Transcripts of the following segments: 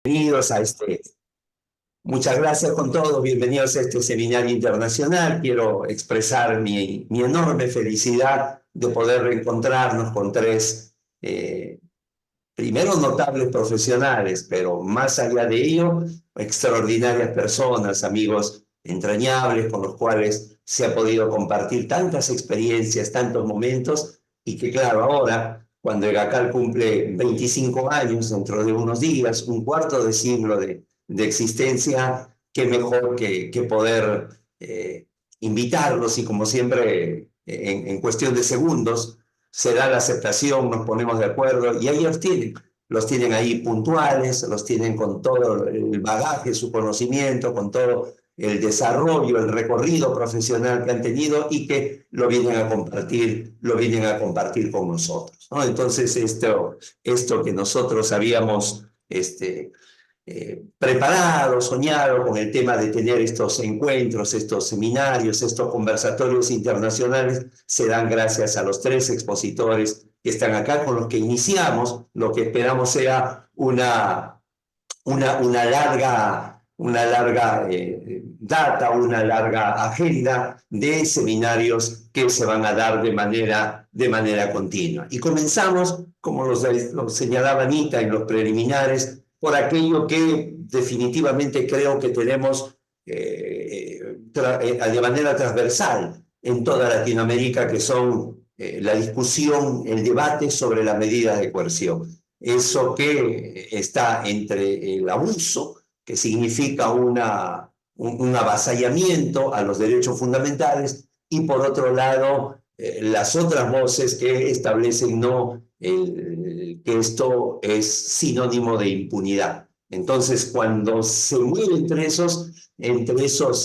Bienvenidos a muchas gracias con todos, bienvenidos a este seminario internacional. Quiero expresar mi enorme felicidad de poder reencontrarnos con tres, primero notables profesionales, pero más allá de ello, extraordinarias personas, amigos entrañables con los cuales se ha podido compartir tantas experiencias, tantos momentos, y que claro, ahora, cuando EGACAL cumple 25 años, dentro de unos días, un cuarto de siglo de existencia, qué mejor que poder invitarlos y como siempre, en cuestión de segundos, se da la aceptación, nos ponemos de acuerdo y ahí los tienen ahí puntuales, los tienen con todo el bagaje, su conocimiento, con todo el desarrollo, el recorrido profesional que han tenido y que lo vienen a compartir con nosotros, ¿no? Entonces, esto que nosotros habíamos preparado, soñado con el tema de tener estos encuentros, estos seminarios, estos conversatorios internacionales, se dan gracias a los tres expositores que están acá, con los que iniciamos lo que esperamos sea una larga data, una larga agenda de seminarios que se van a dar de manera continua. Y comenzamos, como lo señalaba Anita en los preliminares, por aquello que definitivamente creo que tenemos de manera transversal en toda Latinoamérica, que son la discusión, el debate sobre las medidas de coerción. Eso que está entre el abuso, que significa un avasallamiento a los derechos fundamentales, y por otro lado, las otras voces que establecen que esto es sinónimo de impunidad. Entonces, cuando se mueve entre esos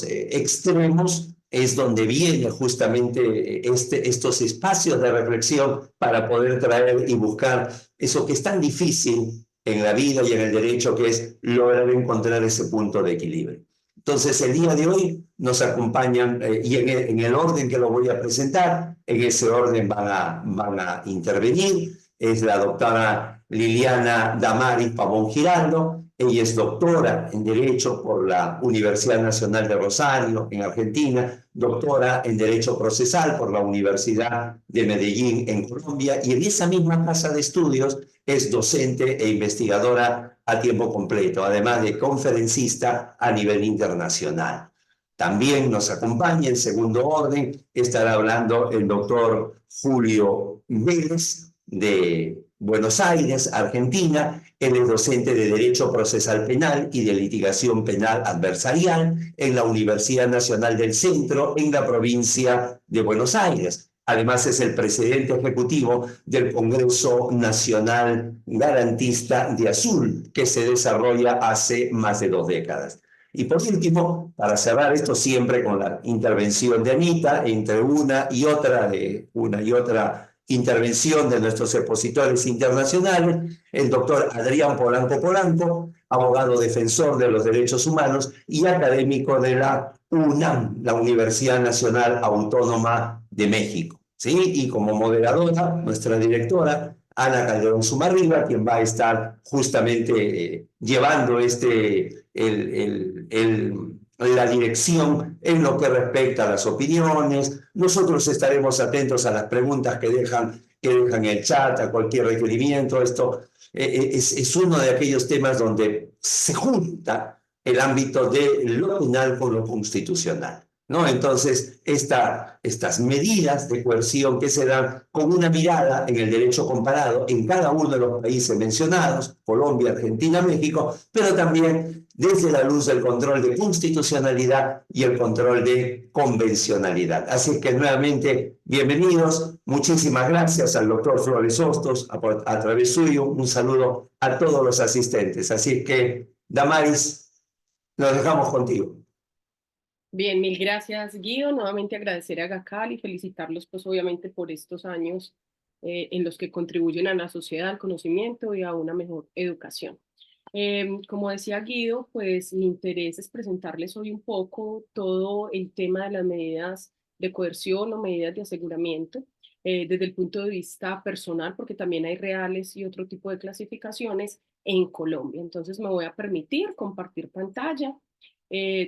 extremos, es donde vienen justamente estos espacios de reflexión para poder traer y buscar eso que es tan difícil en la vida y en el derecho, que es lograr encontrar ese punto de equilibrio. Entonces, el día de hoy nos acompañan, y en el orden que lo voy a presentar, en ese orden van a intervenir, es la doctora Liliana Damaris Pavón Giraldo. Ella es doctora en Derecho por la Universidad Nacional de Rosario, en Argentina, doctora en Derecho Procesal por la Universidad de Medellín, en Colombia, y en esa misma casa de estudios es docente e investigadora a tiempo completo, además de conferencista a nivel internacional. También nos acompaña en segundo orden, estará hablando el doctor Julio Vélez de Buenos Aires, Argentina. Él es docente de Derecho Procesal Penal y de Litigación Penal Adversarial en la Universidad Nacional del Centro, en la provincia de Buenos Aires. Además, es el presidente ejecutivo del Congreso Nacional Garantista de Azul, que se desarrolla hace más de 2 décadas. Y por último, para cerrar esto siempre con la intervención de Anita, entre una y otra intervención de nuestros expositores internacionales, el doctor Adrián Polanco Polanco, abogado defensor de los derechos humanos y académico de la UNAM, la Universidad Nacional Autónoma de México, ¿sí? Y como moderadora, nuestra directora, Ana Calderón Zumarriba, quien va a estar justamente llevando la dirección en lo que respecta a las opiniones. Nosotros estaremos atentos a las preguntas que dejan en el chat, a cualquier requerimiento. Esto es uno de aquellos temas donde se junta el ámbito de lo penal con lo constitucional, ¿no? Entonces, estas medidas de coerción que se dan con una mirada en el derecho comparado en cada uno de los países mencionados, Colombia, Argentina, México, pero también desde la luz del control de constitucionalidad y el control de convencionalidad. Así que nuevamente, bienvenidos. Muchísimas gracias al doctor Flores Hostos, a través suyo, un saludo a todos los asistentes. Así que, Damaris, nos dejamos contigo. Bien, mil gracias, Guido. Nuevamente agradecer a GACAL y felicitarlos, pues obviamente, por estos años en los que contribuyen a la sociedad, al conocimiento y a una mejor educación. Como decía Guido, pues mi interés es presentarles hoy un poco todo el tema de las medidas de coerción o medidas de aseguramiento. desde el punto de vista personal, porque también hay reales y otro tipo de clasificaciones en Colombia. Entonces me voy a permitir compartir pantalla,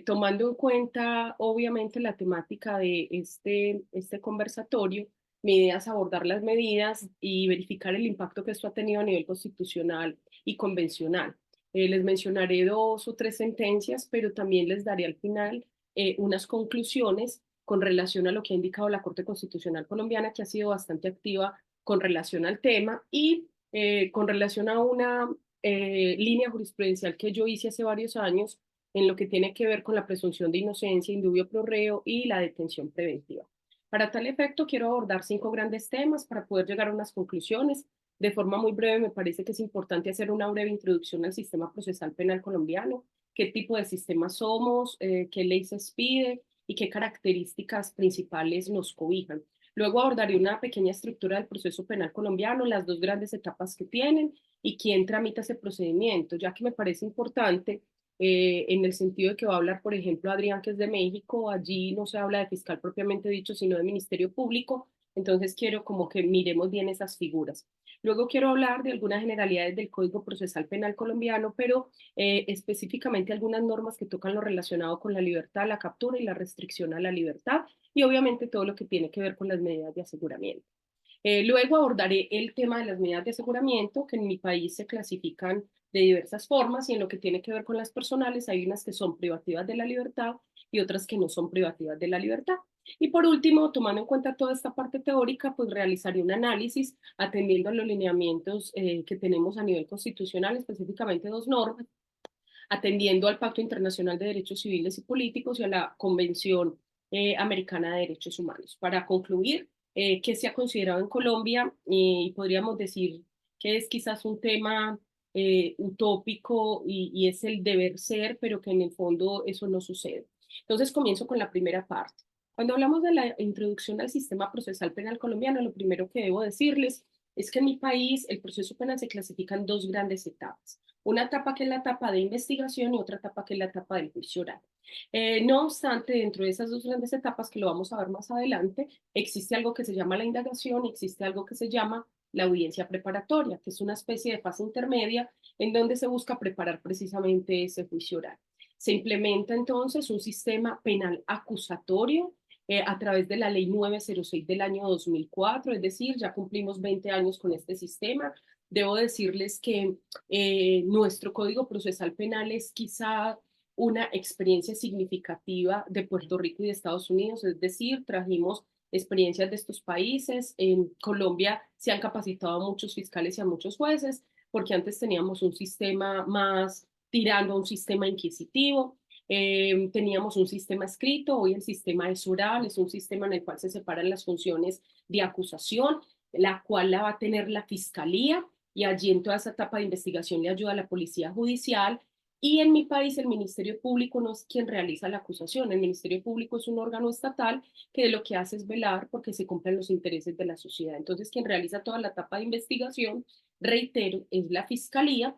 tomando en cuenta obviamente la temática de este conversatorio. Mi idea es abordar las medidas y verificar el impacto que esto ha tenido a nivel constitucional y convencional. Les mencionaré 2 o 3 sentencias, pero también les daré al final unas conclusiones con relación a lo que ha indicado la Corte Constitucional colombiana, que ha sido bastante activa con relación al tema y con relación a una línea jurisprudencial que yo hice hace varios años en lo que tiene que ver con la presunción de inocencia, indubio pro reo y la detención preventiva. Para tal efecto, quiero abordar 5 grandes temas para poder llegar a unas conclusiones. De forma muy breve, me parece que es importante hacer una breve introducción al sistema procesal penal colombiano, qué tipo de sistema somos, qué ley se expide y qué características principales nos cobijan. Luego abordaré una pequeña estructura del proceso penal colombiano, las 2 grandes etapas que tienen y quién tramita ese procedimiento, ya que me parece importante en el sentido de que va a hablar, por ejemplo, Adrián, que es de México. Allí no se habla de fiscal propiamente dicho, sino de Ministerio Público. Entonces quiero como que miremos bien esas figuras. Luego quiero hablar de algunas generalidades del Código Procesal Penal colombiano, pero específicamente algunas normas que tocan lo relacionado con la libertad, la captura y la restricción a la libertad, y obviamente todo lo que tiene que ver con las medidas de aseguramiento. Luego abordaré el tema de las medidas de aseguramiento, que en mi país se clasifican de diversas formas y en lo que tiene que ver con las personales hay unas que son privativas de la libertad y otras que no son privativas de la libertad. Y por último, tomando en cuenta toda esta parte teórica, pues realizaré un análisis atendiendo a los lineamientos que tenemos a nivel constitucional, específicamente 2 normas, atendiendo al Pacto Internacional de Derechos Civiles y Políticos y a la Convención Americana de Derechos Humanos. Para concluir, ¿qué se ha considerado en Colombia? Y podríamos decir que es quizás un tema utópico y es el deber ser, pero que en el fondo eso no sucede. Entonces comienzo con la primera parte. Cuando hablamos de la introducción al sistema procesal penal colombiano, lo primero que debo decirles es que en mi país el proceso penal se clasifica en 2 grandes etapas. Una etapa que es la etapa de investigación y otra etapa que es la etapa del juicio oral. No obstante, dentro de esas 2 grandes etapas, que lo vamos a ver más adelante, existe algo que se llama la indagación y existe algo que se llama la audiencia preparatoria, que es una especie de fase intermedia en donde se busca preparar precisamente ese juicio oral. Se implementa entonces un sistema penal acusatorio a través de la ley 906 del año 2004, es decir, ya cumplimos 20 años con este sistema. Debo decirles que nuestro Código Procesal Penal es quizá una experiencia significativa de Puerto Rico y de Estados Unidos, es decir, trajimos experiencias de estos países. En Colombia se han capacitado a muchos fiscales y a muchos jueces, porque antes teníamos un sistema más tirando a un sistema inquisitivo, teníamos un sistema escrito, hoy el sistema es oral, es un sistema en el cual se separan las funciones de acusación, la cual la va a tener la fiscalía, y allí en toda esa etapa de investigación le ayuda a la policía judicial. Y en mi país el Ministerio Público no es quien realiza la acusación, el Ministerio Público es un órgano estatal que lo que hace es velar porque se cumplan los intereses de la sociedad. Entonces quien realiza toda la etapa de investigación, reitero, es la Fiscalía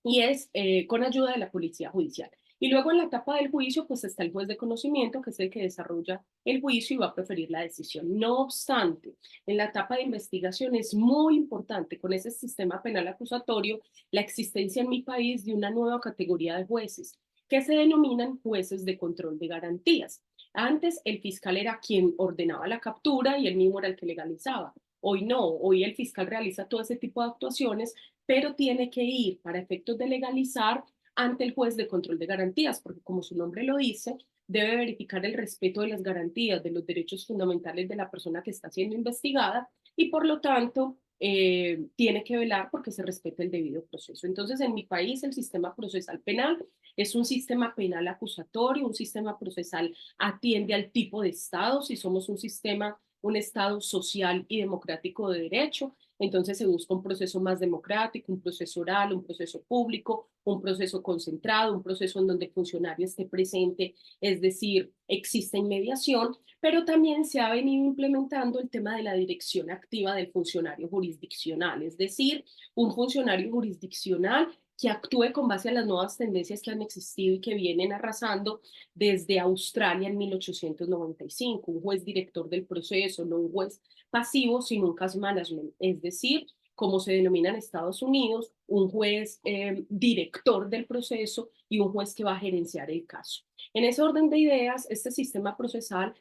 y es con ayuda de la Policía Judicial. Y luego en la etapa del juicio, pues está el juez de conocimiento, que es el que desarrolla el juicio y va a preferir la decisión. No obstante, en la etapa de investigación es muy importante con ese sistema penal acusatorio la existencia en mi país de una nueva categoría de jueces que se denominan jueces de control de garantías. Antes el fiscal era quien ordenaba la captura y él mismo era el que legalizaba. Hoy no, hoy el fiscal realiza todo ese tipo de actuaciones, pero tiene que ir para efectos de legalizar ante el juez de control de garantías, porque como su nombre lo dice, debe verificar el respeto de las garantías, de los derechos fundamentales de la persona que está siendo investigada y por lo tanto tiene que velar porque se respete el debido proceso. Entonces, en mi país el sistema procesal penal es un sistema penal acusatorio, un sistema procesal atiende al tipo de Estado, si somos un Estado social y democrático de derecho, entonces se busca un proceso más democrático, un proceso oral, un proceso público, un proceso concentrado, un proceso en donde el funcionario esté presente, es decir, existe inmediación, pero también se ha venido implementando el tema de la dirección activa del funcionario jurisdiccional, es decir, un funcionario jurisdiccional que actúe con base a las nuevas tendencias que han existido y que vienen arrasando desde Australia en 1895, un juez director del proceso, no un juez pasivo, sino un case management, es decir, como se denomina en Estados Unidos, un juez director del proceso y un juez que va a gerenciar el caso. En ese orden de ideas, este sistema procesal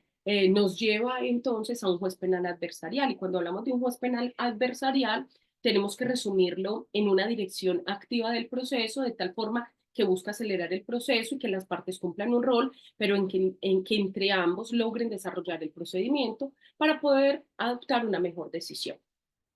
nos lleva entonces a un juez penal adversarial, y cuando hablamos de un juez penal adversarial, tenemos que resumirlo en una dirección activa del proceso, de tal forma que busca acelerar el proceso y que las partes cumplan un rol, pero en que entre ambos logren desarrollar el procedimiento para poder adoptar una mejor decisión.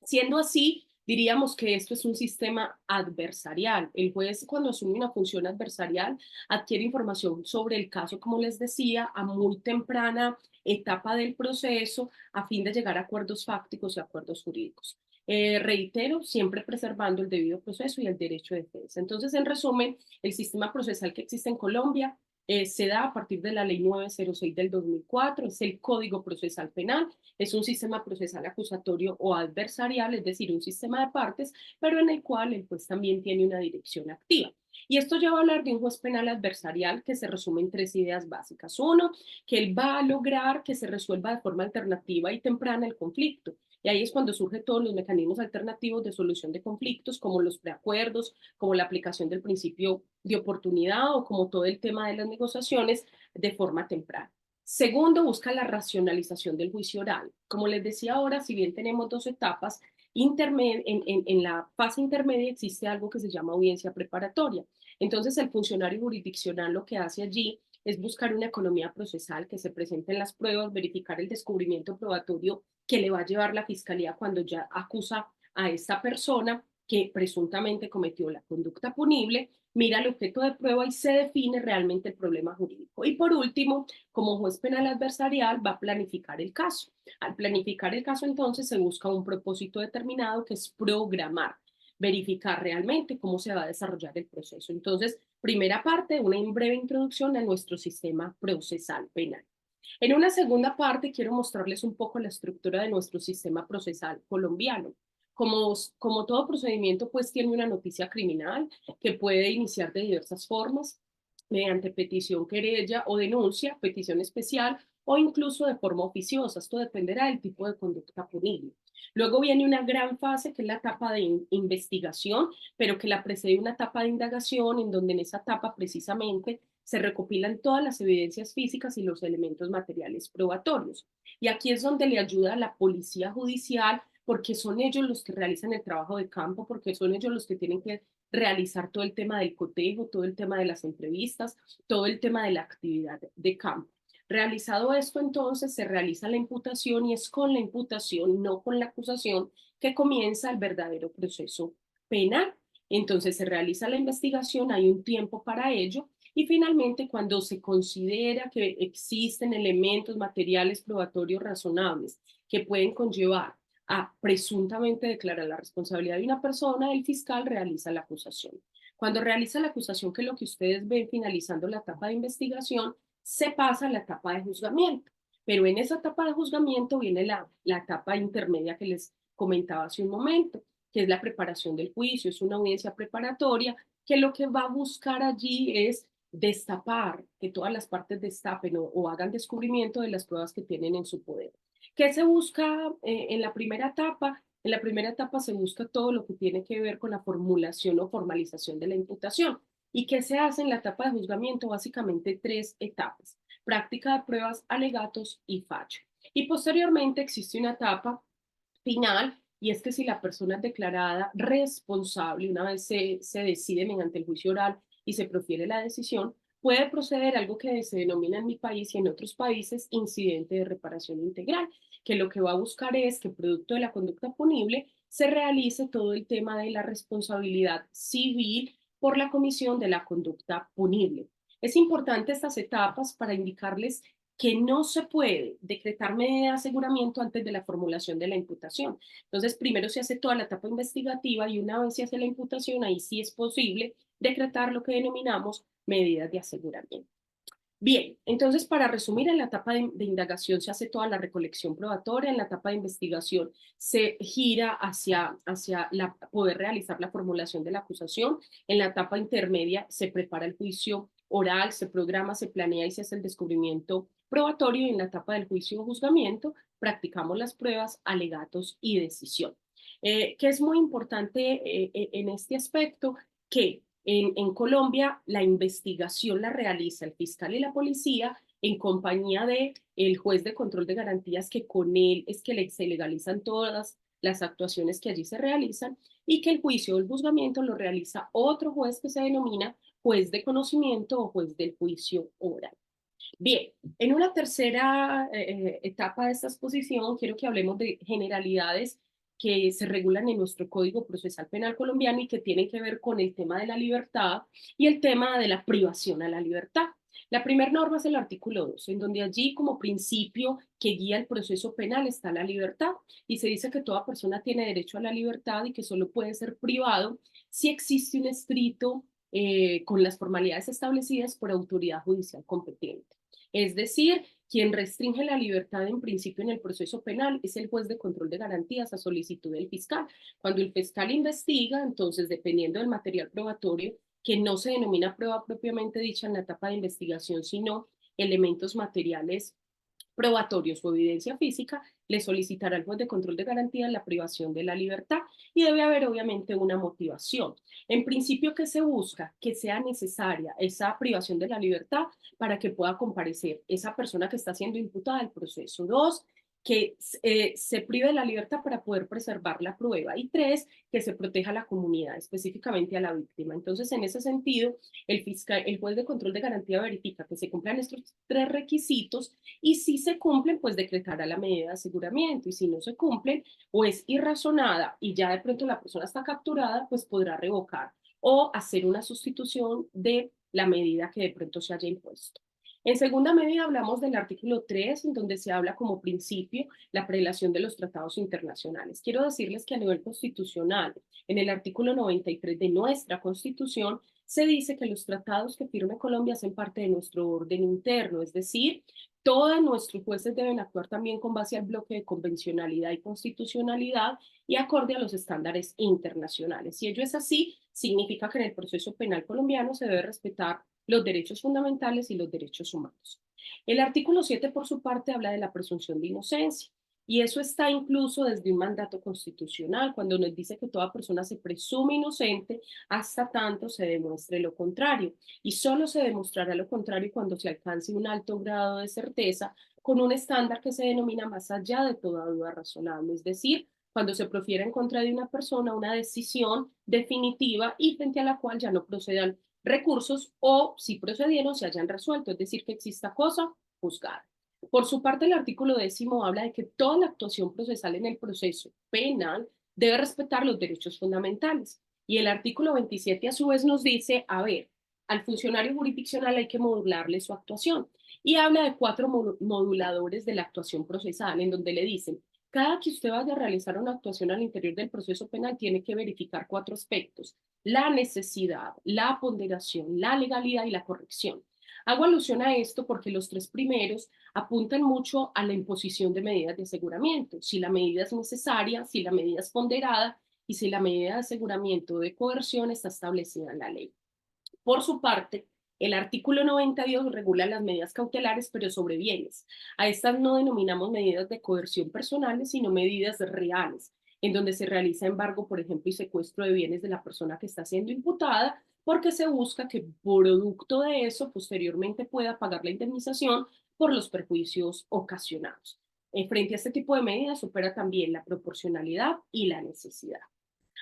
Siendo así, diríamos que esto es un sistema adversarial. El juez, cuando asume una función adversarial, adquiere información sobre el caso, como les decía, a muy temprana etapa del proceso, a fin de llegar a acuerdos fácticos y acuerdos jurídicos. Reitero, siempre preservando el debido proceso y el derecho de defensa. Entonces, en resumen, el sistema procesal que existe en Colombia se da a partir de la Ley 906 del 2004, es el Código Procesal Penal, es un sistema procesal acusatorio o adversarial, es decir, un sistema de partes, pero en el cual el juez también tiene una dirección activa. Y esto lleva a hablar de un juez penal adversarial que se resume en tres ideas básicas. Uno, que él va a lograr que se resuelva de forma alternativa y temprana el conflicto. Y ahí es cuando surgen todos los mecanismos alternativos de solución de conflictos, como los preacuerdos, como la aplicación del principio de oportunidad o como todo el tema de las negociaciones de forma temprana. Segundo, busca la racionalización del juicio oral. Como les decía ahora, si bien tenemos dos etapas, en la fase intermedia existe algo que se llama audiencia preparatoria. Entonces, el funcionario jurisdiccional lo que hace allí es buscar una economía procesal, que se presenten las pruebas, verificar el descubrimiento probatorio que le va a llevar la fiscalía cuando ya acusa a esta persona que presuntamente cometió la conducta punible, mira el objeto de prueba y se define realmente el problema jurídico. Y por último, como juez penal adversarial, va a planificar el caso. Al planificar el caso, entonces, se busca un propósito determinado, que es programar, verificar realmente cómo se va a desarrollar el proceso. Entonces, primera parte, una breve introducción a nuestro sistema procesal penal. En una segunda parte quiero mostrarles un poco la estructura de nuestro sistema procesal colombiano. Como todo procedimiento, pues tiene una noticia criminal que puede iniciar de diversas formas, mediante petición, querella o denuncia, petición especial o incluso de forma oficiosa. Esto dependerá del tipo de conducta punible. Luego viene una gran fase que es la etapa de investigación, pero que la precede una etapa de indagación, en donde en esa etapa precisamente se recopilan todas las evidencias físicas y los elementos materiales probatorios. Y aquí es donde le ayuda a la policía judicial, porque son ellos los que realizan el trabajo de campo, porque son ellos los que tienen que realizar todo el tema del cotejo, todo el tema de las entrevistas, todo el tema de la actividad de campo. Realizado esto, entonces, se realiza la imputación y es con la imputación, no con la acusación, que comienza el verdadero proceso penal. Entonces, se realiza la investigación, hay un tiempo para ello y finalmente, cuando se considera que existen elementos materiales probatorios razonables que pueden conllevar a presuntamente declarar la responsabilidad de una persona, el fiscal realiza la acusación. Cuando realiza la acusación, que es lo que ustedes ven finalizando la etapa de investigación, se pasa a la etapa de juzgamiento. Pero en esa etapa de juzgamiento viene la etapa intermedia que les comentaba hace un momento, que es la preparación del juicio. Es una audiencia preparatoria que lo que va a buscar allí es destapar, que todas las partes destapen o hagan descubrimiento de las pruebas que tienen en su poder. ¿Qué se busca en la primera etapa? En la primera etapa se busca todo lo que tiene que ver con la formulación o formalización de la imputación. ¿Y qué se hace en la etapa de juzgamiento? Básicamente tres etapas: práctica de pruebas, alegatos y fallo. Y posteriormente existe una etapa final, y es que si la persona es declarada responsable, una vez se decide mediante el juicio oral y se profiere la decisión, puede proceder algo que se denomina en mi país y en otros países incidente de reparación integral, que lo que va a buscar es que producto de la conducta punible se realice todo el tema de la responsabilidad civil por la comisión de la conducta punible. Es importante estas etapas para indicarles que no se puede decretar medida de aseguramiento antes de la formulación de la imputación. Entonces, primero se hace toda la etapa investigativa y una vez se hace la imputación, ahí sí es posible decretar lo que denominamos medidas de aseguramiento. Bien, entonces para resumir, en la etapa de indagación se hace toda la recolección probatoria, en la etapa de investigación se gira hacia poder realizar la formulación de la acusación, en la etapa intermedia se prepara el juicio oral, se programa, se planea y se hace el descubrimiento probatorio, y en la etapa del juicio o juzgamiento practicamos las pruebas, alegatos y decisión. Que es muy importante en este aspecto que en Colombia, la investigación la realiza el fiscal y la policía en compañía de el juez de control de garantías, que con él es que se legalizan todas las actuaciones que allí se realizan, y que el juicio o el juzgamiento lo realiza otro juez que se denomina juez de conocimiento o juez del juicio oral. Bien, en una tercera etapa de esta exposición quiero que hablemos de generalidades que se regulan en nuestro Código Procesal Penal colombiano y que tienen que ver con el tema de la libertad y el tema de la privación a la libertad. La primera norma es el artículo 2, en donde allí como principio que guía el proceso penal está la libertad, y se dice que toda persona tiene derecho a la libertad y que solo puede ser privado si existe un escrito con las formalidades establecidas por autoridad judicial competente. Es decir, quien restringe la libertad en principio en el proceso penal es el juez de control de garantías a solicitud del fiscal. Cuando el fiscal investiga, entonces, dependiendo del material probatorio, que no se denomina prueba propiamente dicha en la etapa de investigación, sino elementos materiales probatorios o evidencia física, le solicitará al juez de control de garantía la privación de la libertad, y debe haber obviamente una motivación. En principio, ¿qué se busca? Que sea necesaria esa privación de la libertad para que pueda comparecer esa persona que está siendo imputada al proceso. Dos, que se prive de la libertad para poder preservar la prueba. Y tres, que se proteja a la comunidad, específicamente a la víctima. Entonces, en ese sentido, el juez de control de garantía verifica que se cumplan estos tres requisitos, y si se cumplen, pues decretará la medida de aseguramiento, y si no se cumplen o es irrazonada y ya de pronto la persona está capturada, pues podrá revocar o hacer una sustitución de la medida que de pronto se haya impuesto. En segunda medida hablamos del artículo 3, en donde se habla como principio la prelación de los tratados internacionales. Quiero decirles que a nivel constitucional, en el artículo 93 de nuestra Constitución, se dice que los tratados que firme Colombia hacen parte de nuestro orden interno, es decir, todos nuestros jueces deben actuar también con base al bloque de convencionalidad y constitucionalidad y acorde a los estándares internacionales. Si ello es así, significa que en el proceso penal colombiano se debe respetar los derechos fundamentales y los derechos humanos. El artículo 7, por su parte, habla de la presunción de inocencia. Y eso está incluso desde un mandato constitucional, cuando nos dice que toda persona se presume inocente hasta tanto se demuestre lo contrario. Y solo se demostrará lo contrario cuando se alcance un alto grado de certeza con un estándar que se denomina más allá de toda duda razonable. Es decir, cuando se profiere en contra de una persona una decisión definitiva y frente a la cual ya no procedan recursos, o si procedieron se hayan resuelto, es decir, que exista cosa juzgada. Por su parte, el artículo 10 habla de que toda la actuación procesal en el proceso penal debe respetar los derechos fundamentales. Y el artículo 27 a su vez nos dice, a ver, al funcionario jurisdiccional hay que modularle su actuación. Y habla de 4 moduladores de la actuación procesal, en donde le dicen, cada que usted vaya a realizar una actuación al interior del proceso penal tiene que verificar 4 aspectos: la necesidad, la ponderación, la legalidad y la corrección. Hago alusión a esto porque los 3 primeros apuntan mucho a la imposición de medidas de aseguramiento, si la medida es necesaria, si la medida es ponderada y si la medida de aseguramiento o de coerción está establecida en la ley. Por su parte, el artículo 92 regula las medidas cautelares, pero sobre bienes. A estas no denominamos medidas de coerción personales, sino medidas reales, en donde se realiza embargo, por ejemplo, y secuestro de bienes de la persona que está siendo imputada, porque se busca que producto de eso posteriormente pueda pagar la indemnización por los perjuicios ocasionados. Frente a este tipo de medidas opera también la proporcionalidad y la necesidad.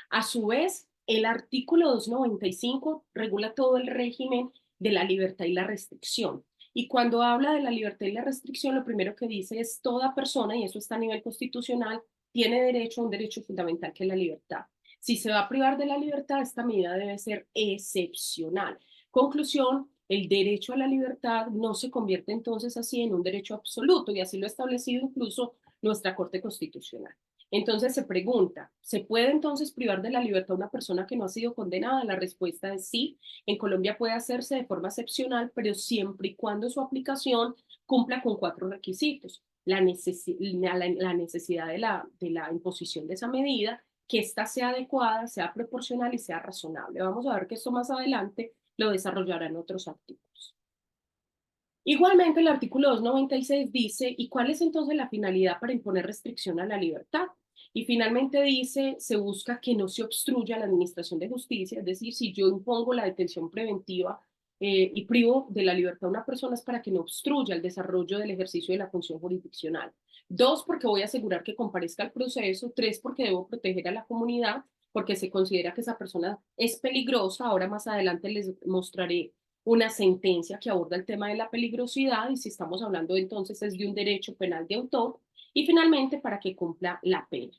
A su vez, el artículo 295 regula todo el régimen de la libertad y la restricción. Y cuando habla de la libertad y la restricción, lo primero que dice es toda persona, y eso está a nivel constitucional, tiene derecho a un derecho fundamental que es la libertad. Si se va a privar de la libertad, esta medida debe ser excepcional. Conclusión, el derecho a la libertad no se convierte entonces así en un derecho absoluto, y así lo ha establecido incluso nuestra Corte Constitucional. Entonces se pregunta, ¿se puede entonces privar de la libertad a una persona que no ha sido condenada? La respuesta es sí. En Colombia puede hacerse de forma excepcional, pero siempre y cuando su aplicación cumpla con 4 requisitos. La necesidad de la imposición de esa medida, que ésta sea adecuada, sea proporcional y sea razonable. Vamos a ver que esto más adelante lo desarrollarán otros artículos. Igualmente, el artículo 296 dice, ¿y cuál es entonces la finalidad para imponer restricción a la libertad? Y finalmente dice, se busca que no se obstruya la administración de justicia, es decir, si yo impongo la detención preventiva y privo de la libertad a una persona es para que no obstruya el desarrollo del ejercicio de la función jurisdiccional. 2, porque voy a asegurar que comparezca al proceso. 3, porque debo proteger a la comunidad, porque se considera que esa persona es peligrosa. Ahora más adelante les mostraré una sentencia que aborda el tema de la peligrosidad y si estamos hablando entonces es de un derecho penal de autor y finalmente para que cumpla la pena.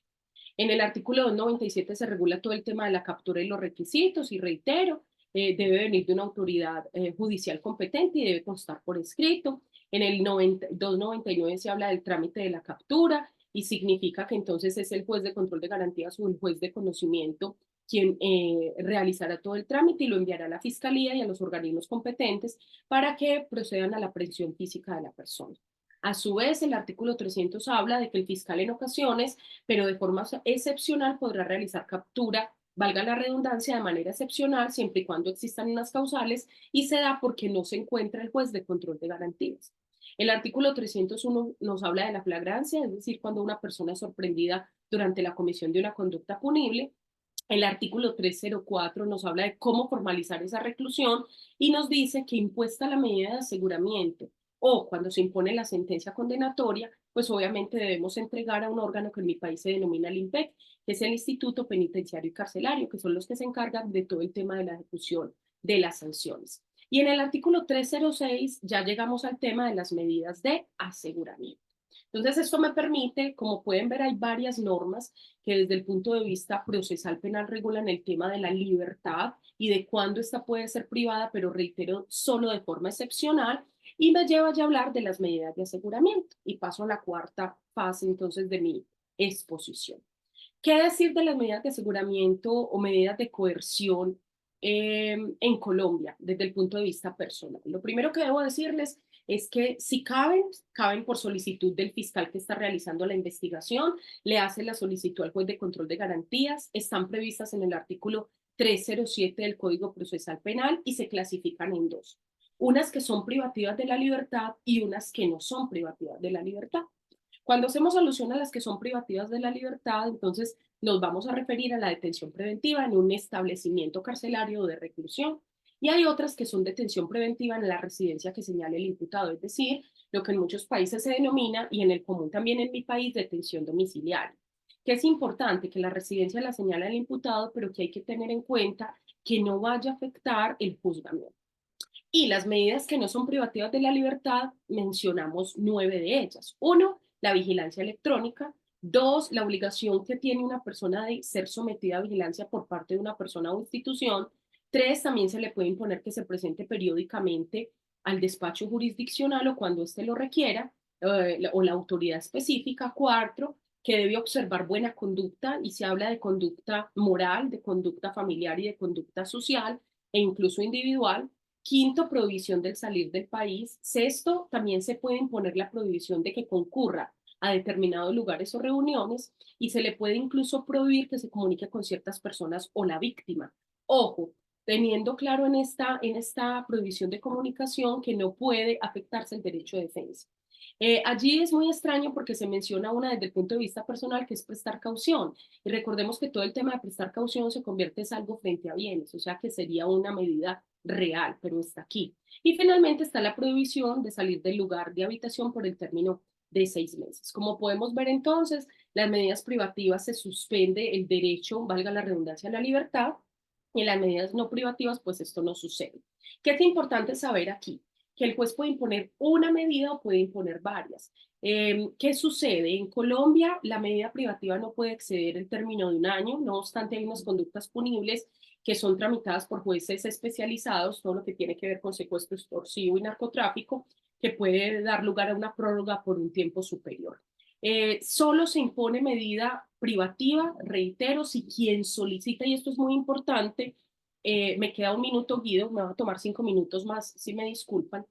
En el artículo 297 se regula todo el tema de la captura y los requisitos y reitero, debe venir de una autoridad judicial competente y debe constar por escrito. En el 299 se habla del trámite de la captura y significa que entonces es el juez de control de garantías o el juez de conocimiento quien realizará todo el trámite y lo enviará a la fiscalía y a los organismos competentes para que procedan a la aprehensión física de la persona. A su vez, el artículo 300 habla de que el fiscal en ocasiones, pero de forma excepcional, podrá realizar captura, valga la redundancia, de manera excepcional, siempre y cuando existan unas causales, y se da porque no se encuentra el juez de control de garantías. El artículo 301 nos habla de la flagrancia, es decir, cuando una persona es sorprendida durante la comisión de una conducta punible. El artículo 304 nos habla de cómo formalizar esa reclusión y nos dice que impuesta la medida de aseguramiento o cuando se impone la sentencia condenatoria, pues obviamente debemos entregar a un órgano que en mi país se denomina el INPEC, que es el Instituto Penitenciario y Carcelario, que son los que se encargan de todo el tema de la ejecución de las sanciones. Y en el artículo 306 ya llegamos al tema de las medidas de aseguramiento. Entonces, esto me permite, como pueden ver, hay varias normas que desde el punto de vista procesal penal regulan el tema de la libertad y de cuándo esta puede ser privada, pero reitero, solo de forma excepcional, y me lleva ya a hablar de las medidas de aseguramiento. Y paso a la cuarta fase entonces de mi exposición. ¿Qué decir de las medidas de aseguramiento o medidas de coerción en Colombia desde el punto de vista personal? Lo primero que debo decirles es que si caben por solicitud del fiscal que está realizando la investigación, le hace la solicitud al juez de control de garantías, están previstas en el artículo 307 del Código Procesal Penal y se clasifican en dos. Unas que son privativas de la libertad y unas que no son privativas de la libertad. Cuando hacemos alusión a las que son privativas de la libertad, entonces nos vamos a referir a la detención preventiva en un establecimiento carcelario o de reclusión. Y hay otras que son detención preventiva en la residencia que señale el imputado, es decir, lo que en muchos países se denomina, y en el común también en mi país, detención domiciliaria. Que es importante que la residencia la señala el imputado, pero que hay que tener en cuenta que no vaya a afectar el juzgamiento. Y las medidas que no son privativas de la libertad, mencionamos 9 de ellas. 1, la vigilancia electrónica. 2, la obligación que tiene una persona de ser sometida a vigilancia por parte de una persona o institución. 3, también se le puede imponer que se presente periódicamente al despacho jurisdiccional o cuando éste lo requiera, o la autoridad específica. 4, que debe observar buena conducta y se habla de conducta moral, de conducta familiar y de conducta social e incluso individual. 5, prohibición del salir del país. 6, también se puede imponer la prohibición de que concurra a determinados lugares o reuniones y se le puede incluso prohibir que se comunique con ciertas personas o la víctima. Ojo, teniendo claro en esta prohibición de comunicación que no puede afectarse el derecho de defensa. Allí es muy extraño porque se menciona una desde el punto de vista personal que es prestar caución. Y recordemos que todo el tema de prestar caución se convierte en algo frente a bienes, o sea que sería una medida real, pero está aquí. Y finalmente está la prohibición de salir del lugar de habitación por el término de 6 meses. Como podemos ver entonces, las medidas privativas se suspende el derecho, valga la redundancia, a la libertad, y en las medidas no privativas, pues esto no sucede. ¿Qué es importante saber aquí? Que el juez puede imponer una medida o puede imponer varias. ¿Qué sucede? En Colombia, la medida privativa no puede exceder el término de un año, no obstante hay unas conductas punibles que son tramitadas por jueces especializados, todo lo que tiene que ver con secuestro extorsivo y narcotráfico, que puede dar lugar a una prórroga por un tiempo superior. Solo se impone medida privativa, reitero, si quien solicita, y esto es muy importante, me queda un minuto, Guido, me va a tomar 5 minutos más, si me disculpan,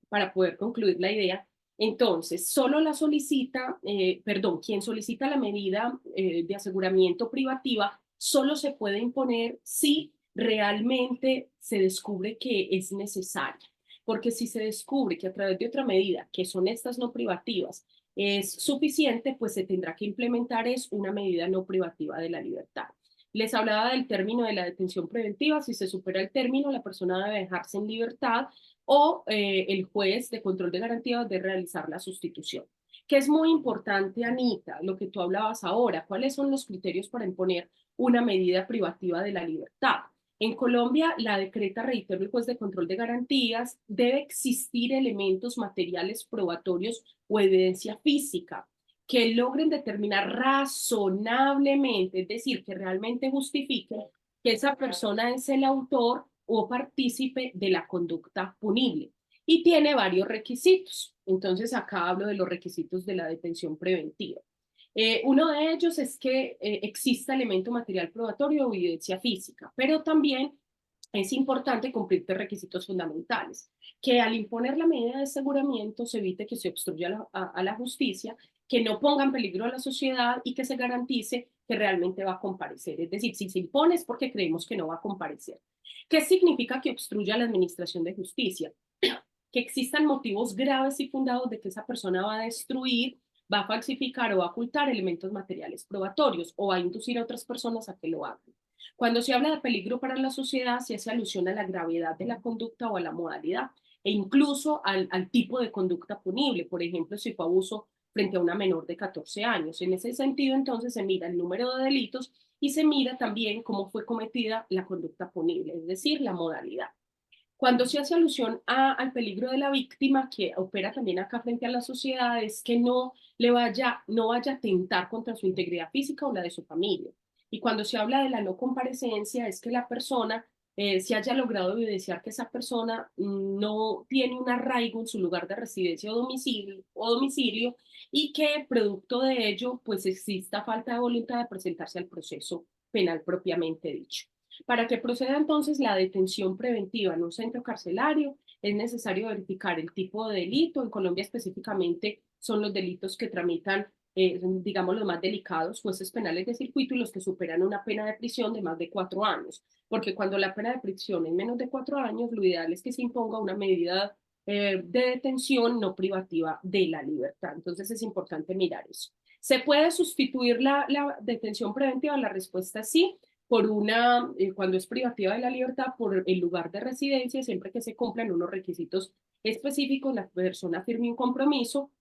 para poder concluir la idea. Entonces, solo la solicita, perdón, quien solicita la medida de aseguramiento privativa, solo se puede imponer si realmente se descubre que es necesaria. Porque si se descubre que a través de otra medida, que son estas no privativas, es suficiente, pues se tendrá que implementar es una medida no privativa de la libertad. Les hablaba del término de la detención preventiva. Si se supera el término, la persona debe dejarse en libertad o el juez de control de garantías debe realizar la sustitución. Que es muy importante, Anita, lo que tú hablabas ahora, ¿cuáles son los criterios para imponer una medida privativa de la libertad? En Colombia, la decreta, reitero, el juez de control de garantías, debe existir elementos materiales probatorios o evidencia física que logren determinar razonablemente, es decir, que realmente justifiquen que esa persona es el autor o partícipe de la conducta punible. Y tiene varios requisitos. Entonces, acá hablo de los requisitos de la detención preventiva. Uno de ellos es que exista elemento material probatorio o evidencia física, pero también es importante cumplir 3 requisitos fundamentales: que al imponer la medida de aseguramiento se evite que se obstruya a la justicia, que no ponga en peligro a la sociedad y que se garantice que realmente va a comparecer. Es decir, si se impone es porque creemos que no va a comparecer. ¿Qué significa que obstruya la administración de justicia? Que existan motivos graves y fundados de que esa persona va a destruir, va a falsificar o va a ocultar elementos materiales probatorios o va a inducir a otras personas a que lo hagan. Cuando se habla de peligro para la sociedad, se hace alusión a la gravedad de la conducta o a la modalidad e incluso al tipo de conducta punible. Por ejemplo, si fue abuso frente a una menor de 14 años. En ese sentido, entonces, se mira el número de delitos y se mira también cómo fue cometida la conducta punible, es decir, la modalidad. Cuando se hace alusión al peligro de la víctima, que opera también acá frente a la sociedad, es que no vaya a atentar contra su integridad física o la de su familia. Y cuando se habla de la no comparecencia, es que la persona se haya logrado evidenciar que esa persona no tiene un arraigo en su lugar de residencia o domicilio y que producto de ello, pues exista falta de voluntad de presentarse al proceso penal propiamente dicho. Para que proceda entonces la detención preventiva en un centro carcelario, es necesario verificar el tipo de delito. En Colombia específicamente son los delitos que tramitan, digamos, los más delicados, jueces penales de circuito y los que superan una pena de prisión de más de 4 años. Porque cuando la pena de prisión es menos de 4 años, lo ideal es que se imponga una medida de detención no privativa de la libertad. Entonces es importante mirar eso. ¿Se puede sustituir la detención preventiva? La respuesta es sí, por cuando es privativa de la libertad, por el lugar de residencia, siempre que se cumplan unos requisitos específicos, la persona firme un compromiso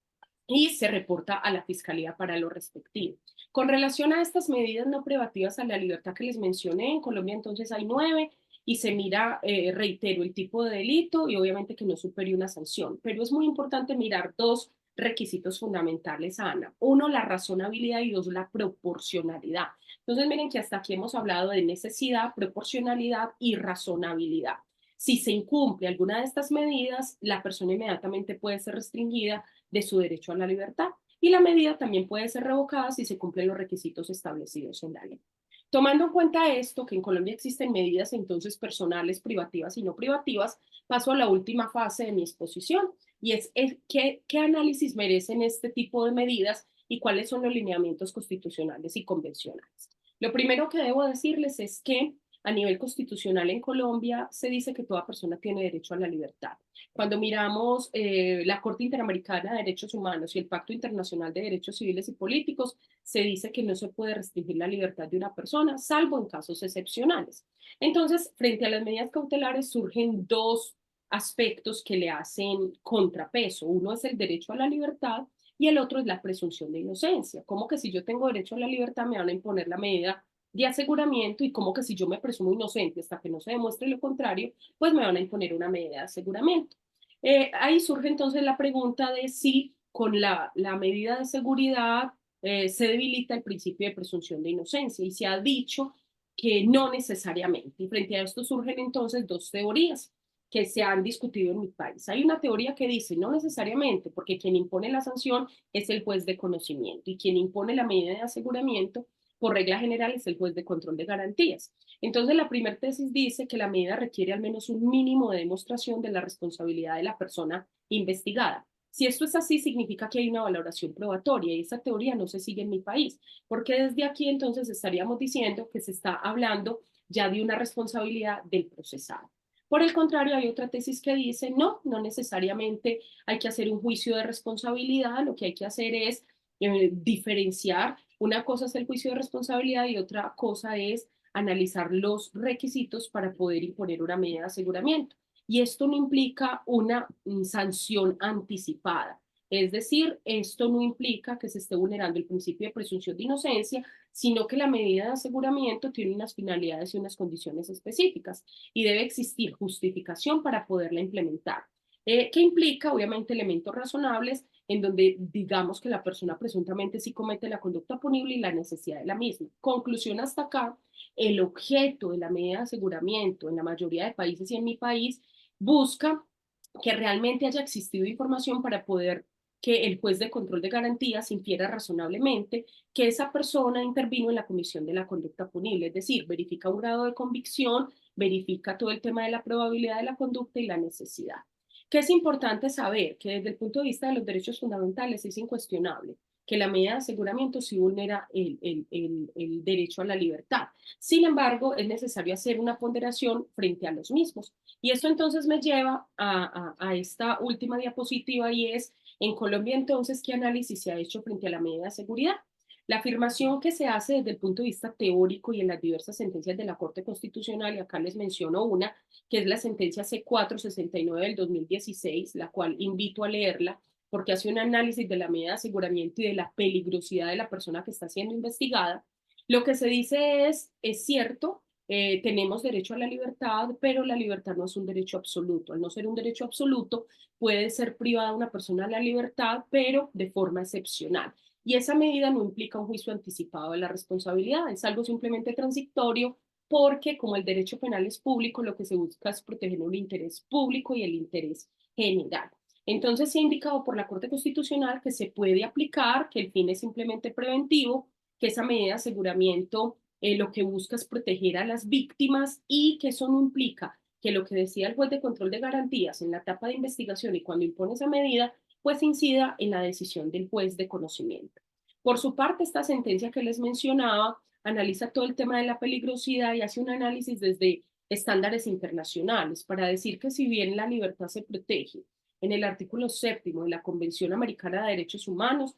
y se reporta a la fiscalía para lo respectivo. Con relación a estas medidas no privativas a la libertad que les mencioné, en Colombia entonces hay 9 y se mira, reitero, el tipo de delito y obviamente que no supere una sanción. Pero es muy importante mirar 2 requisitos fundamentales, Ana. Uno, la razonabilidad y 2, la proporcionalidad. Entonces, miren que hasta aquí hemos hablado de necesidad, proporcionalidad y razonabilidad. Si se incumple alguna de estas medidas, la persona inmediatamente puede ser restringida de su derecho a la libertad y la medida también puede ser revocada si se cumplen los requisitos establecidos en la ley. Tomando en cuenta esto, que en Colombia existen medidas entonces personales, privativas y no privativas, paso a la última fase de mi exposición y es qué análisis merecen este tipo de medidas y cuáles son los lineamientos constitucionales y convencionales. Lo primero que debo decirles es que a nivel constitucional en Colombia se dice que toda persona tiene derecho a la libertad. Cuando miramos la Corte Interamericana de Derechos Humanos y el Pacto Internacional de Derechos Civiles y Políticos, se dice que no se puede restringir la libertad de una persona, salvo en casos excepcionales. Entonces, frente a las medidas cautelares surgen 2 aspectos que le hacen contrapeso. Uno es el derecho a la libertad y el otro es la presunción de inocencia. Como que si yo tengo derecho a la libertad me van a imponer la medida de aseguramiento y como que si yo me presumo inocente hasta que no se demuestre lo contrario, pues me van a imponer una medida de aseguramiento. Ahí surge entonces la pregunta de si con la medida de seguridad se debilita el principio de presunción de inocencia y se ha dicho que no necesariamente. Y frente a esto surgen entonces 2 teorías. que se han discutido en mi país. Hay una teoría que dice, no necesariamente, porque quien impone la sanción es el juez de conocimiento y quien impone la medida de aseguramiento, por regla general, es el juez de control de garantías. Entonces, la primera tesis dice que la medida requiere al menos un mínimo de demostración de la responsabilidad de la persona investigada. Si esto es así, significa que hay una valoración probatoria y esa teoría no se sigue en mi país, porque desde aquí entonces estaríamos diciendo que se está hablando ya de una responsabilidad del procesado. Por el contrario, hay otra tesis que dice, no, no necesariamente hay que hacer un juicio de responsabilidad, lo que hay que hacer es diferenciar. Una cosa es el juicio de responsabilidad y otra cosa es analizar los requisitos para poder imponer una medida de aseguramiento. Y esto no implica una sanción anticipada. Es decir, esto no implica que se esté vulnerando el principio de presunción de inocencia, sino que la medida de aseguramiento tiene unas finalidades y unas condiciones específicas y debe existir justificación para poderla implementar. Que implica, obviamente, elementos razonables en donde digamos que la persona presuntamente sí comete la conducta punible y la necesidad de la misma. Conclusión hasta acá, el objeto de la medida de aseguramiento en la mayoría de países y en mi país busca que realmente haya existido información para poder que el juez de control de garantías infiera razonablemente que esa persona intervino en la comisión de la conducta punible, es decir, verifica un grado de convicción, verifica todo el tema de la probabilidad de la conducta y la necesidad. Que es importante saber que desde el punto de vista de los derechos fundamentales es incuestionable que la medida de aseguramiento sí vulnera el derecho a la libertad. Sin embargo, es necesario hacer una ponderación frente a los mismos. Y esto entonces me lleva a esta última diapositiva y es, en Colombia entonces, ¿qué análisis se ha hecho frente a la medida de seguridad? La afirmación que se hace desde el punto de vista teórico y en las diversas sentencias de la Corte Constitucional, y acá les menciono una, que es la sentencia C469 del 2016, la cual invito a leerla, porque hace un análisis de la medida de aseguramiento y de la peligrosidad de la persona que está siendo investigada. Lo que se dice es cierto, tenemos derecho a la libertad, pero la libertad no es un derecho absoluto. Al no ser un derecho absoluto, puede ser privada una persona de la libertad, pero de forma excepcional. Y esa medida no implica un juicio anticipado de la responsabilidad, es algo simplemente transitorio, porque como el derecho penal es público, lo que se busca es proteger el interés público y el interés general. Entonces se ha indicado por la Corte Constitucional que se puede aplicar, que el fin es simplemente preventivo, que esa medida de aseguramiento lo que busca es proteger a las víctimas y que eso no implica que lo que decía el juez de control de garantías en la etapa de investigación y cuando impone esa medida, pues incida en la decisión del juez de conocimiento. Por su parte, esta sentencia que les mencionaba analiza todo el tema de la peligrosidad y hace un análisis desde estándares internacionales para decir que si bien la libertad se protege en el artículo 7º de la Convención Americana de Derechos Humanos,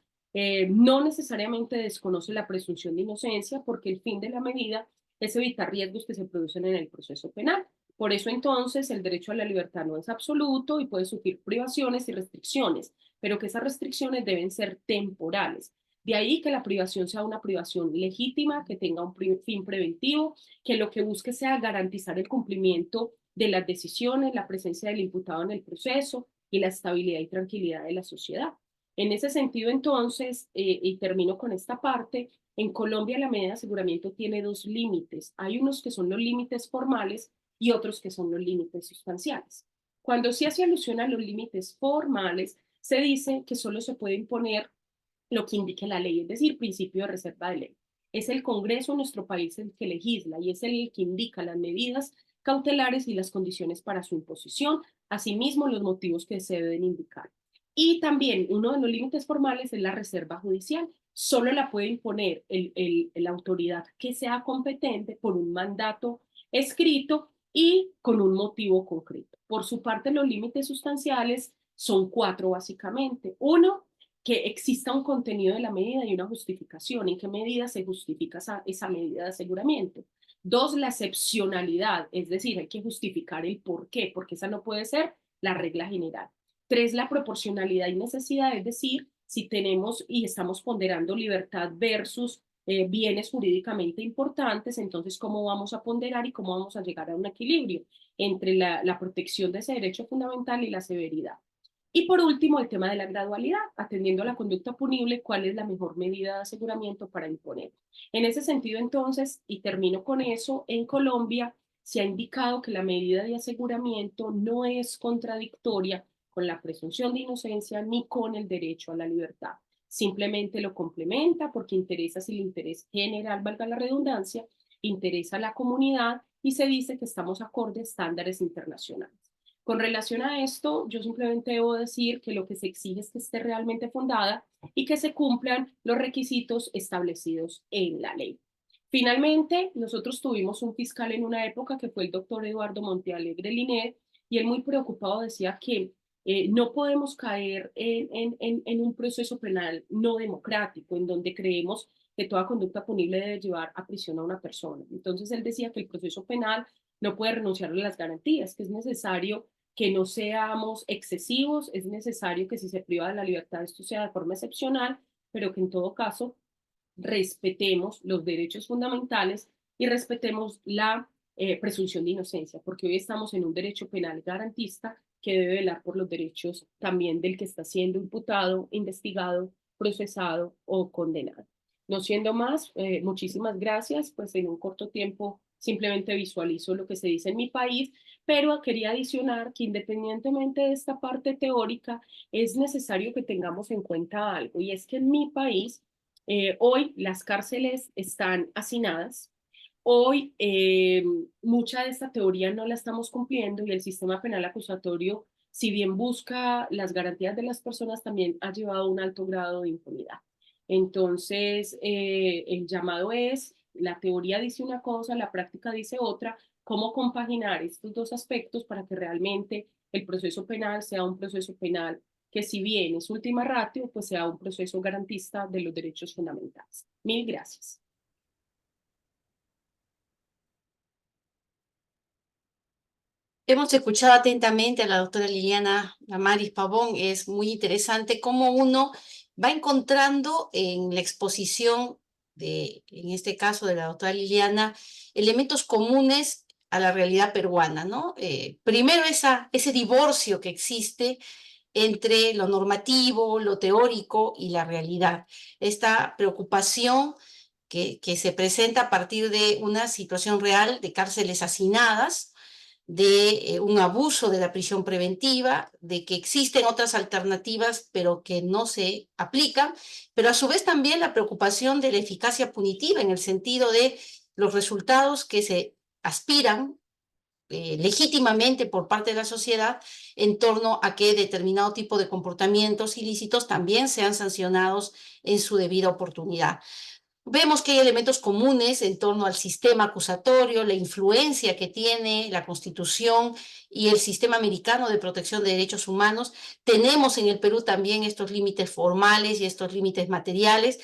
no necesariamente desconoce la presunción de inocencia porque el fin de la medida es evitar riesgos que se producen en el proceso penal. Por eso entonces el derecho a la libertad no es absoluto y puede sufrir privaciones y restricciones, pero que esas restricciones deben ser temporales. De ahí que la privación sea una privación legítima, que tenga un fin preventivo, que lo que busque sea garantizar el cumplimiento de las decisiones, la presencia del imputado en el proceso y la estabilidad y tranquilidad de la sociedad. En ese sentido, entonces, y termino con esta parte, en Colombia la medida de aseguramiento tiene dos límites. Hay unos que son los límites formales y otros que son los límites sustanciales. Cuando se hace alusión a los límites formales, se dice que solo se puede imponer lo que indique la ley, es decir, principio de reserva de ley. Es el Congreso de nuestro país el que legisla y es el que indica las medidas cautelares y las condiciones para su imposición, asimismo los motivos que se deben indicar. Y también uno de los límites formales es la reserva judicial. Solo la puede imponer la autoridad que sea competente por un mandato escrito y con un motivo concreto. Por su parte, los límites sustanciales son cuatro básicamente. Uno, que exista un contenido de la medida y una justificación. ¿En qué medida se justifica esa medida de aseguramiento? Dos, la excepcionalidad, es decir, hay que justificar el por qué, porque esa no puede ser la regla general. Tres, la proporcionalidad y necesidad, es decir, si tenemos y estamos ponderando libertad versus bienes jurídicamente importantes, entonces cómo vamos a ponderar y cómo vamos a llegar a un equilibrio entre la protección de ese derecho fundamental y la severidad. Y por último, el tema de la gradualidad, atendiendo a la conducta punible, cuál es la mejor medida de aseguramiento para imponer. En ese sentido, entonces, y termino con eso, en Colombia se ha indicado que la medida de aseguramiento no es contradictoria con la presunción de inocencia ni con el derecho a la libertad. Simplemente lo complementa porque interesa, si el interés general, valga la redundancia, interesa a la comunidad y se dice que estamos acorde a estándares internacionales. Con relación a esto, yo simplemente debo decir que lo que se exige es que esté realmente fundada y que se cumplan los requisitos establecidos en la ley. Finalmente, nosotros tuvimos un fiscal en una época que fue el doctor Eduardo Montealegre Linet, y él muy preocupado decía que no podemos caer en un proceso penal no democrático, en donde creemos que toda conducta punible debe llevar a prisión a una persona. Entonces él decía que el proceso penal no puede renunciar a las garantías, que es necesario que no seamos excesivos, es necesario que si se priva de la libertad esto sea de forma excepcional, pero que en todo caso respetemos los derechos fundamentales y respetemos la presunción de inocencia, porque hoy estamos en un derecho penal garantista que debe velar por los derechos también del que está siendo imputado, investigado, procesado o condenado. No siendo más, muchísimas gracias, pues en un corto tiempo simplemente visualizo lo que se dice en mi país, pero quería adicionar que independientemente de esta parte teórica, es necesario que tengamos en cuenta algo, y es que en mi país hoy las cárceles están hacinadas. Hoy mucha de esta teoría no la estamos cumpliendo y el sistema penal acusatorio, si bien busca las garantías de las personas, también ha llevado a un alto grado de impunidad. Entonces, el llamado es, la teoría dice una cosa, la práctica dice otra, cómo compaginar estos dos aspectos para que realmente el proceso penal sea un proceso penal que, si bien es última ratio, pues sea un proceso garantista de los derechos fundamentales. Mil gracias. Hemos escuchado atentamente a la doctora Liliana Damaris Pavón. Es muy interesante cómo uno va encontrando en la exposición en este caso de la doctora Liliana, elementos comunes a la realidad peruana, ¿no? Primero ese divorcio que existe entre lo normativo, lo teórico y la realidad. Esta preocupación que se presenta a partir de una situación real de cárceles hacinadas, de un abuso de la prisión preventiva, de que existen otras alternativas pero que no se aplican, pero a su vez también la preocupación de la eficacia punitiva en el sentido de los resultados que se aspiran legítimamente por parte de la sociedad en torno a que determinado tipo de comportamientos ilícitos también sean sancionados en su debida oportunidad. Vemos que hay elementos comunes en torno al sistema acusatorio, la influencia que tiene la Constitución y el sistema americano de protección de derechos humanos. Tenemos en el Perú también estos límites formales y estos límites materiales.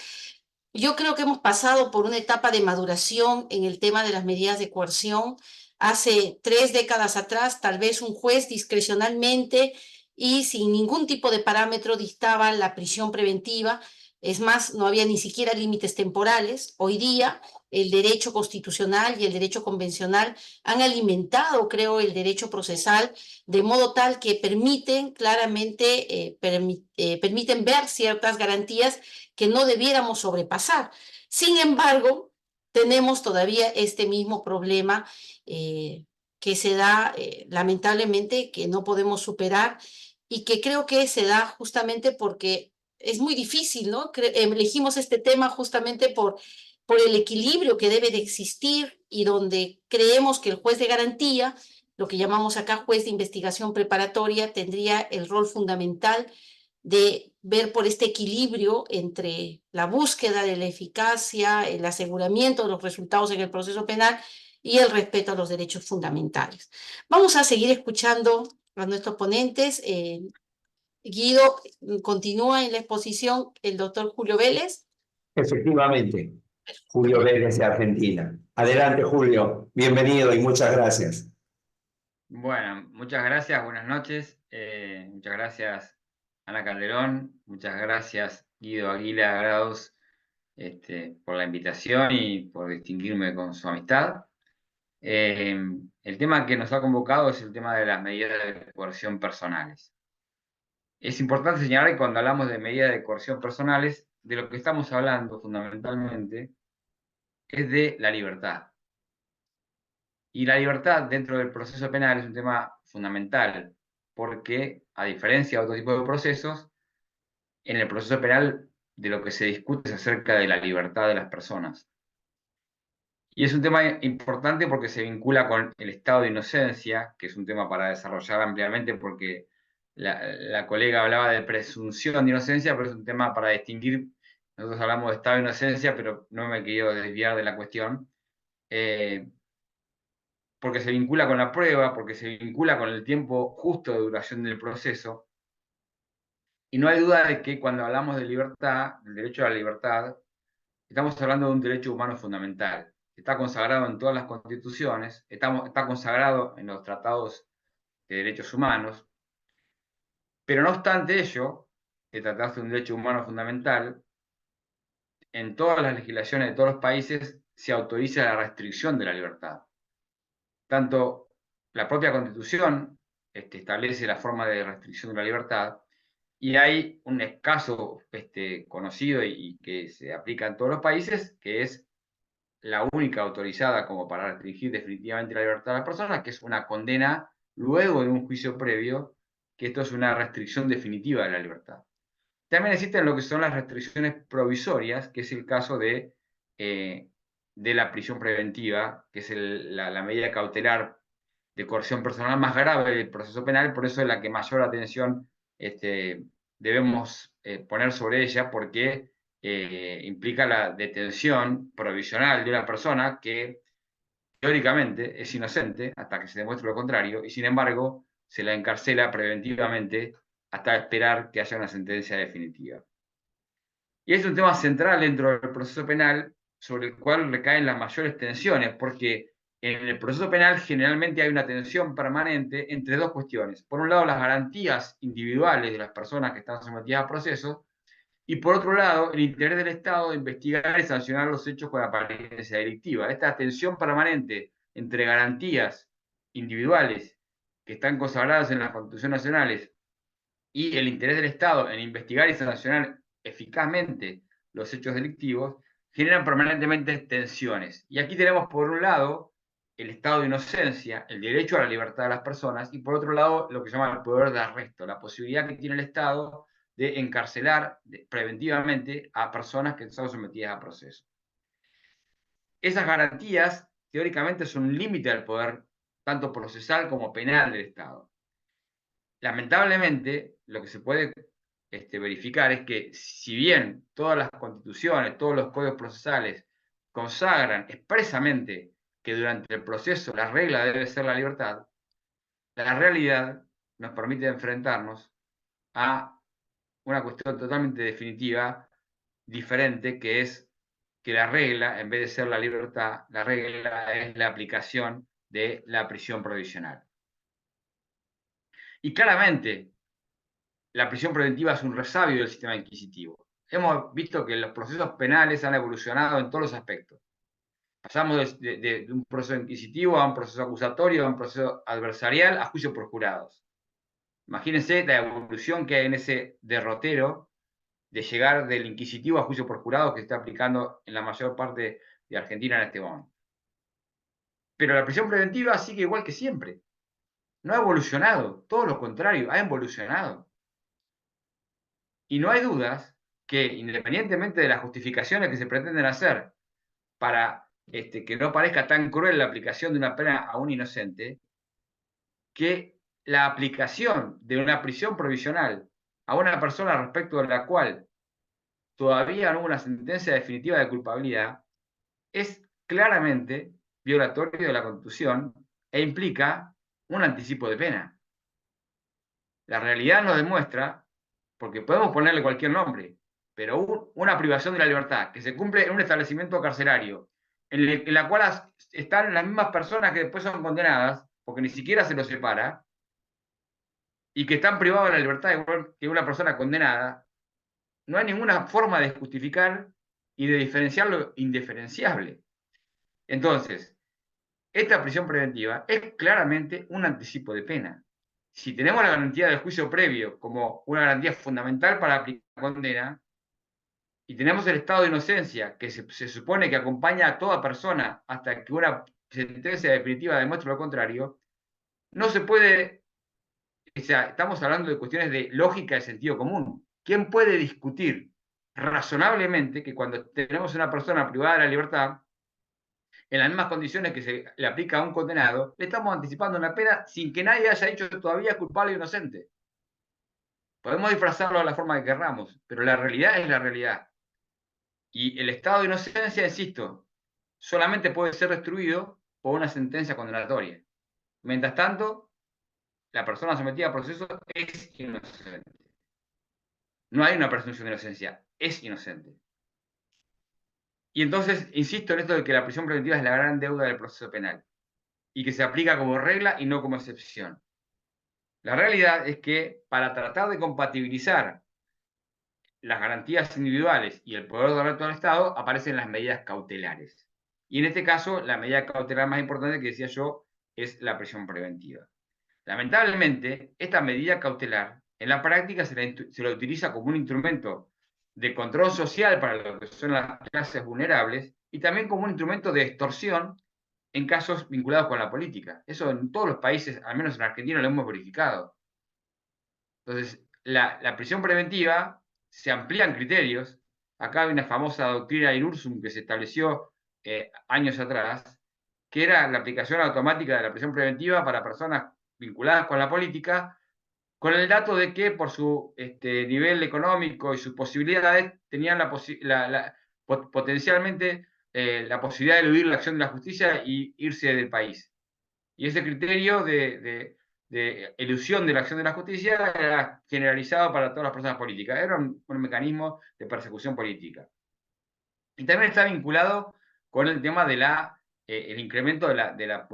Yo creo que hemos pasado por una etapa de maduración en el tema de las medidas de coerción. Hace 3 décadas atrás, tal vez un juez discrecionalmente y sin ningún tipo de parámetro dictaba la prisión preventiva. Es más, no había ni siquiera límites temporales. Hoy día, el derecho constitucional y el derecho convencional han alimentado, creo, el derecho procesal de modo tal que permiten claramente, permiten ver ciertas garantías que no debiéramos sobrepasar. Sin embargo, tenemos todavía este mismo problema que se da lamentablemente, que no podemos superar y que creo que se da justamente porque es muy difícil, ¿no? Elegimos este tema justamente por el equilibrio que debe de existir y donde creemos que el juez de garantía, lo que llamamos acá juez de investigación preparatoria, tendría el rol fundamental de ver por este equilibrio entre la búsqueda de la eficacia, el aseguramiento de los resultados en el proceso penal y el respeto a los derechos fundamentales. Vamos a seguir escuchando a nuestros ponentes. Guido, continúa en la exposición el doctor Julio Vélez. Efectivamente, Julio Vélez de Argentina. Adelante, Julio. Bienvenido y muchas gracias. Bueno, muchas gracias, buenas noches. Muchas gracias, Ana Calderón. Muchas gracias, Guido Aguila Grados, por la invitación y por distinguirme con su amistad. El tema que nos ha convocado es el tema de las medidas de coerción personales. Es importante señalar que cuando hablamos de medidas de coerción personales, de lo que estamos hablando fundamentalmente es de la libertad. Y la libertad dentro del proceso penal es un tema fundamental, porque a diferencia de otro tipo de procesos, en el proceso penal de lo que se discute es acerca de la libertad de las personas. Y es un tema importante porque se vincula con el estado de inocencia, que es un tema para desarrollar ampliamente porque la colega hablaba de presunción de inocencia, pero es un tema para distinguir. Nosotros hablamos de estado de inocencia, pero no me quiero desviar de la cuestión, porque se vincula con la prueba, porque se vincula con el tiempo justo de duración del proceso. Y no hay duda de que cuando hablamos de libertad, del derecho a la libertad, estamos hablando de un derecho humano fundamental. Está consagrado en todas las constituciones, está consagrado en los tratados de derechos humanos, pero no obstante ello, de tratarse de un derecho humano fundamental, en todas las legislaciones de todos los países se autoriza la restricción de la libertad. Tanto la propia Constitución establece la forma de restricción de la libertad, y hay un caso conocido y que se aplica en todos los países, que es la única autorizada como para restringir definitivamente la libertad de las personas, que es una condena luego de un juicio previo, que esto es una restricción definitiva de la libertad. También existen lo que son las restricciones provisorias, que es el caso de la prisión preventiva, que es la medida cautelar de coerción personal más grave del proceso penal, por eso es la que mayor atención debemos poner sobre ella, porque implica la detención provisional de una persona que teóricamente es inocente hasta que se demuestre lo contrario, y sin embargo se la encarcela preventivamente hasta esperar que haya una sentencia definitiva. Y es un tema central dentro del proceso penal sobre el cual recaen las mayores tensiones, porque en el proceso penal generalmente hay una tensión permanente entre dos cuestiones. Por un lado, las garantías individuales de las personas que están sometidas a procesos, y por otro lado, el interés del Estado de investigar y sancionar los hechos con apariencia delictiva. Esta tensión permanente entre garantías individuales que están consagradas en las constituciones nacionales y el interés del Estado en investigar y sancionar eficazmente los hechos delictivos, generan permanentemente tensiones. Y aquí tenemos, por un lado, el estado de inocencia, el derecho a la libertad de las personas, y por otro lado, lo que se llama el poder de arresto, la posibilidad que tiene el Estado de encarcelar preventivamente a personas que están sometidas a proceso. Esas garantías, teóricamente, son un límite al poder tanto procesal como penal del Estado. Lamentablemente, lo que se puede verificar es que si bien todas las constituciones, todos los códigos procesales consagran expresamente que durante el proceso la regla debe ser la libertad, la realidad nos permite enfrentarnos a una cuestión totalmente definitiva, diferente, que es que la regla, en vez de ser la libertad, la regla es la aplicación de la prisión provisional. Y claramente, la prisión preventiva es un resabio del sistema inquisitivo. Hemos visto que los procesos penales han evolucionado en todos los aspectos. Pasamos de un proceso inquisitivo a un proceso acusatorio, a un proceso adversarial, a juicio por jurados. Imagínense la evolución que hay en ese derrotero de llegar del inquisitivo a juicio por jurados que se está aplicando en la mayor parte de Argentina en este momento. Pero la prisión preventiva sigue igual que siempre. No ha evolucionado, todo lo contrario, ha evolucionado. Y no hay dudas que, independientemente de las justificaciones que se pretenden hacer para que no parezca tan cruel la aplicación de una pena a un inocente, que la aplicación de una prisión provisional a una persona respecto de la cual todavía no hubo una sentencia definitiva de culpabilidad es claramente violatorio de la Constitución e implica un anticipo de pena. La realidad nos demuestra, porque podemos ponerle cualquier nombre, pero una privación de la libertad que se cumple en un establecimiento carcelario, en la cual están las mismas personas que después son condenadas, porque ni siquiera se los separa, y que están privados de la libertad igual que una persona condenada, no hay ninguna forma de justificar y de diferenciar lo indiferenciable. Entonces, esta prisión preventiva es claramente un anticipo de pena. Si tenemos la garantía del juicio previo como una garantía fundamental para aplicar la condena, y tenemos el estado de inocencia que se supone que acompaña a toda persona hasta que una sentencia definitiva demuestre lo contrario, no se puede, o sea, estamos hablando de cuestiones de lógica y sentido común. ¿Quién puede discutir razonablemente que cuando tenemos una persona privada de la libertad, en las mismas condiciones que se le aplica a un condenado, le estamos anticipando una pena sin que nadie haya dicho todavía culpable o inocente? Podemos disfrazarlo de la forma que querramos, pero la realidad es la realidad. Y el estado de inocencia, insisto, solamente puede ser destruido por una sentencia condenatoria. Mientras tanto, la persona sometida a proceso es inocente. No hay una presunción de inocencia, es inocente. Y entonces, insisto en esto de que la prisión preventiva es la gran deuda del proceso penal y que se aplica como regla y no como excepción. La realidad es que para tratar de compatibilizar las garantías individuales y el poder de reto del Estado, aparecen las medidas cautelares. Y en este caso, la medida cautelar más importante que decía yo es la prisión preventiva. Lamentablemente, esta medida cautelar en la práctica se la utiliza como un instrumento de control social para lo que son las clases vulnerables y también como un instrumento de extorsión en casos vinculados con la política. Eso en todos los países, al menos en Argentina, lo hemos verificado. Entonces, la prisión preventiva se amplían criterios. Acá hay una famosa doctrina Irursum que se estableció años atrás, que era la aplicación automática de la prisión preventiva para personas vinculadas con la política, con el dato de que por su nivel económico y sus posibilidades tenían potencialmente la posibilidad de eludir la acción de la justicia y irse del país. Y ese criterio de elusión de la acción de la justicia era generalizado para todas las personas políticas. Era un mecanismo de persecución política. Y también está vinculado con el tema de el incremento de la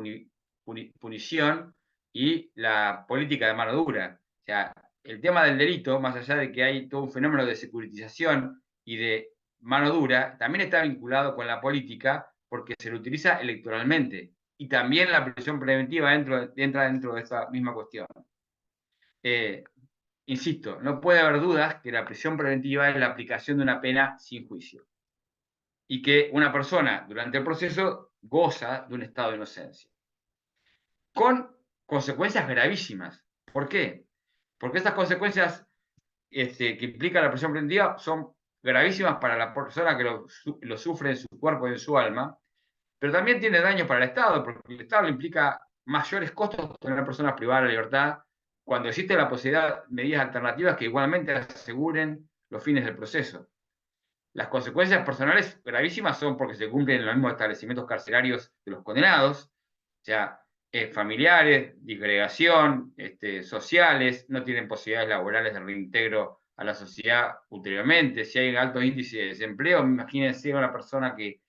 punición y la política de mano dura. O sea, el tema del delito, más allá de que hay todo un fenómeno de securitización y de mano dura, también está vinculado con la política porque se lo utiliza electoralmente. Y también la prisión preventiva entra dentro de esta misma cuestión. Insisto, no puede haber dudas que la prisión preventiva es la aplicación de una pena sin juicio y que una persona durante el proceso goza de un estado de inocencia, con consecuencias gravísimas. ¿Por qué? Porque estas consecuencias que implica la prisión preventiva son gravísimas para la persona que lo sufre en su cuerpo y en su alma, pero también tiene daños para el Estado, porque el Estado le implica mayores costos tener personas privadas de la libertad cuando existe la posibilidad de medidas alternativas que igualmente aseguren los fines del proceso. Las consecuencias personales gravísimas son porque se cumplen en los mismos establecimientos carcelarios de los condenados, o sea, familiares, disgregación, sociales, no tienen posibilidades laborales de reintegro a la sociedad ulteriormente. Si hay altos índices de desempleo, imagínense una persona que